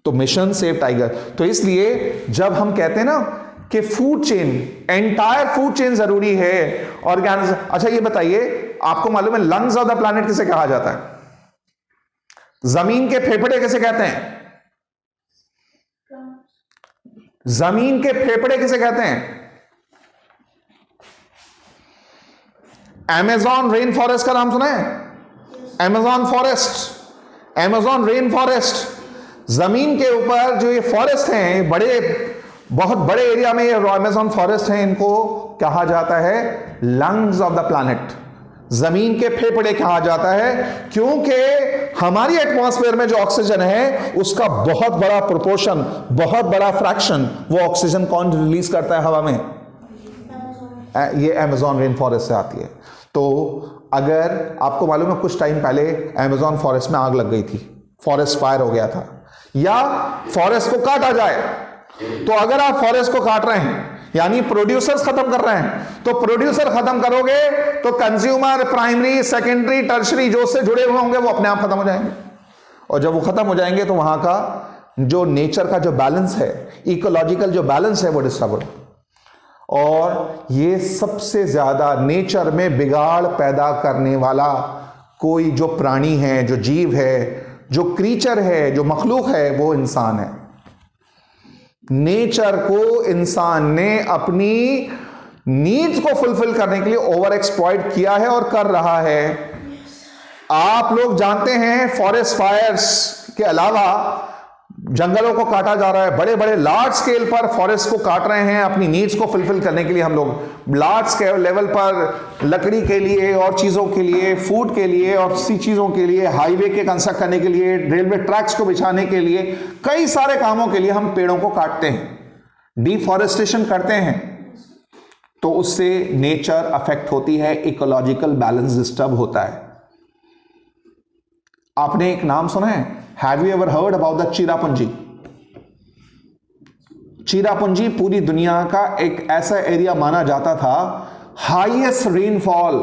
तो मिशन सेव टाइगर, तो इसलिए जब हम कहते हैं ना कि food chain, entire food chain जरूरी है ऑर्गेनिज्म। अच्छा ये बताइए, आपको मालूम है लंग्स ऑफ द प्लैनेट किसे कहा जाता है? जमीन के फेफड़े किसे कहते हैं? जमीन के फेफड़े किसे कहते हैं? अमेज़न रेन फॉरेस्ट का नाम सुना है? Amazon forest, Amazon rain forest, जमीन के ऊपर जो ये फॉरेस्ट हैं, बहुत बड़े एरिया में ये अमेज़न फॉरेस्ट हैं, इनको कहा जाता है लंग्स ऑफ द प्लैनेट, जमीन के फेफड़े कहा जाता है, क्योंकि हमारी एटमॉस्फेयर में जो ऑक्सीजन है उसका बहुत बड़ा प्रोपोर्शन, बहुत बड़ा फ्रैक्शन वो ऑक्सीजन कौन रिलीज करता है हवा में? ये अमेज़न रेन फॉरेस्ट से आती है। तो अगर आपको मालूम है कुछ टाइम पहले अमेज़न फॉरेस्ट में आग लग गई थी, फॉरेस्ट फायर हो गया था, या फॉरेस्ट को काटा जाए, तो अगर आप फॉरेस्ट को काट रहे हैं यानी प्रोड्यूसर्स खत्म कर रहे हैं, तो प्रोड्यूसर खत्म करोगे तो कंज्यूमर, प्राइमरी, सेकेंडरी, टर्शरी जो उससे जुड़े हुए होंगे वो अपने आप खत्म हो जाएंगे, और जब वो खत्म हो जाएंगे तो वहां का जो नेचर का जो बैलेंस है, इकोलॉजिकल जो बैलेंस है वो डिस्टर्ब हो। और ये सबसे ज्यादा नेचर में बिगाड़ पैदा करने वाला कोई जो प्राणी है, जो जीव है, जो क्रीचर है, जो मखलूक है, वो इंसान है। नेचर को इंसान ने अपनी नीड्स को फुलफिल करने के लिए ओवर एक्सप्लॉइट किया है और कर रहा है। आप लोग जानते हैं फॉरेस्ट फायर्स के अलावा जंगलों को काटा जा रहा है, बड़े बड़े लार्ज स्केल पर फॉरेस्ट को काट रहे हैं अपनी नीड्स को फुलफिल करने के लिए। हम लोग लार्ज स्केल लेवल पर लकड़ी के लिए और चीज़ों के लिए, फूड के लिए और सी चीज़ों के लिए, हाईवे के कंस्ट्रक्ट करने के लिए, रेलवे ट्रैक्स को बिछाने के लिए, कई सारे कामों के लिए हम पेड़ों को काटते हैं, डिफॉरेस्टेशन करते हैं, तो उससे नेचर अफेक्ट होती है, इकोलॉजिकल बैलेंस डिस्टर्ब होता है। आपने एक नाम सुना है, have you ever heard about the Cherrapunji? Cherrapunji पूरी दुनिया का एक ऐसा एरिया माना जाता था, हाईएस्ट रेनफॉल,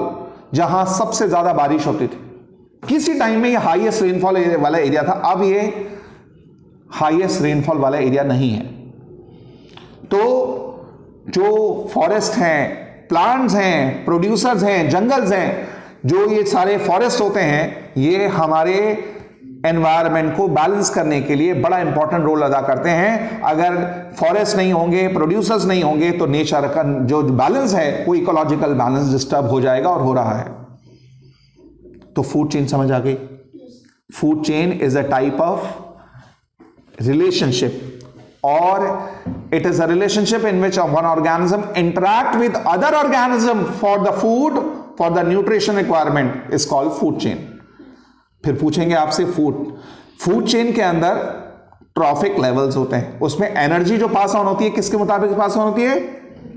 जहां सबसे ज्यादा बारिश होती थी। किसी टाइम में ये हाईएस्ट रेनफॉल वाला एरिया था, अब ये हाईएस्ट रेनफॉल वाला एरिया नहीं है। तो जो फॉरेस्ट हैं, प्लांट्स हैं, प्रोड्यूसर्स हैं, जंगल्स हैं, जो ये सारे फॉरेस्ट होते हैं, ये हमारे एनवायरनमेंट को बैलेंस करने के लिए बड़ा इंपॉर्टेंट रोल अदा करते हैं। अगर फॉरेस्ट नहीं होंगे, प्रोड्यूसर्स नहीं होंगे, तो नेचर का जो बैलेंस है, वो इकोलॉजिकल बैलेंस डिस्टर्ब हो जाएगा और हो रहा है। तो फूड चेन समझ आ गई? Food chain is a type of relationship, or it is a relationship in which one organism interact with other organism for the food, for the nutrition requirement is called food chain. फिर पूछेंगे आपसे फूड चेन के अंदर ट्रॉफिक लेवल्स होते हैं, उसमें एनर्जी जो पास ऑन होती है किसके मुताबिक पास ऑन होती है?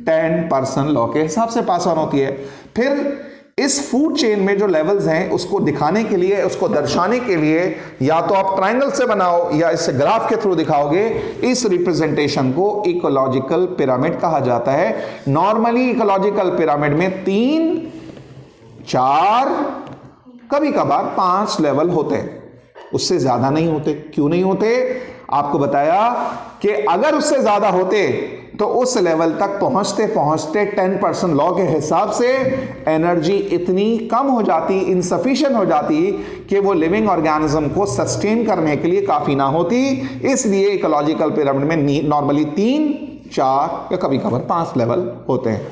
10% लॉ के हिसाब से पास ऑन होती है। फिर इस फूड चेन में जो लेवल्स हैं उसको दिखाने के लिए, उसको दर्शाने के लिए, या तो आप ट्रायंगल से बनाओ या इस ग्राफ के थ्रू दिखाओगे। इस रिप्रेजेंटेशन को इकोलॉजिकल पिरामिड कहा जाता है। नॉर्मली इकोलॉजिकल पिरामिड में 3, 4, कभी कभार 5 लेवल होते हैं, उससे ज्यादा नहीं होते। क्यों नहीं होते? आपको बताया कि अगर उससे ज्यादा होते तो उस लेवल तक पहुंचते पहुंचते 10% लॉ के हिसाब से एनर्जी इतनी कम हो जाती, इनसफिशिएंट हो जाती कि वो लिविंग ऑर्गेनिज्म को सस्टेन करने के लिए काफी ना होती। इसलिए इकोलॉजिकल पिरामिड में नॉर्मली 3, 4 या कभी कभार 5 लेवल होते हैं।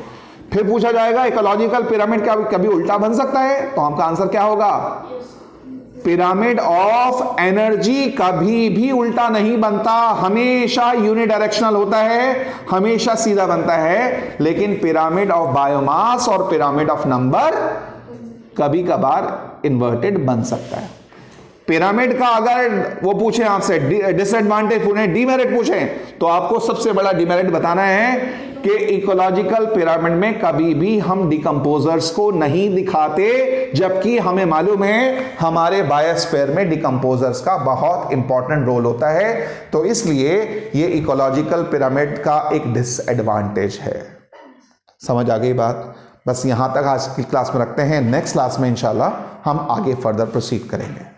फिर पूछा जाएगा इकोलॉजिकल पिरामिड क्या कभी उल्टा बन सकता है? तो आपका आंसर क्या होगा? पिरामिड ऑफ एनर्जी कभी भी उल्टा नहीं बनता, हमेशा यूनिडायरेक्शनल होता है, हमेशा सीधा बनता है। लेकिन पिरामिड ऑफ बायोमास और पिरामिड ऑफ नंबर कभी कभार इन्वर्टेड बन सकता है। पिरामिड का अगर वो पूछे आपसे डिसएडवांटेज पूछे, डीमेरिट पूछे, तो आपको सबसे बड़ा डीमेरिट बताना है कि इकोलॉजिकल पिरामिड में कभी भी हम डिकम्पोजर्स को नहीं दिखाते, जबकि हमें मालूम है हमारे बायोस्फीयर में डिकम्पोजर्स का बहुत इंपॉर्टेंट रोल होता है। तो इसलिए ये इकोलॉजिकल पिरामिड का एक डिसएडवांटेज है। समझ आ गई बात? बस यहां तक आज की क्लास में रखते हैं। नेक्स्ट क्लास में इंशाल्लाह हम आगे फर्दर प्रोसीड करेंगे।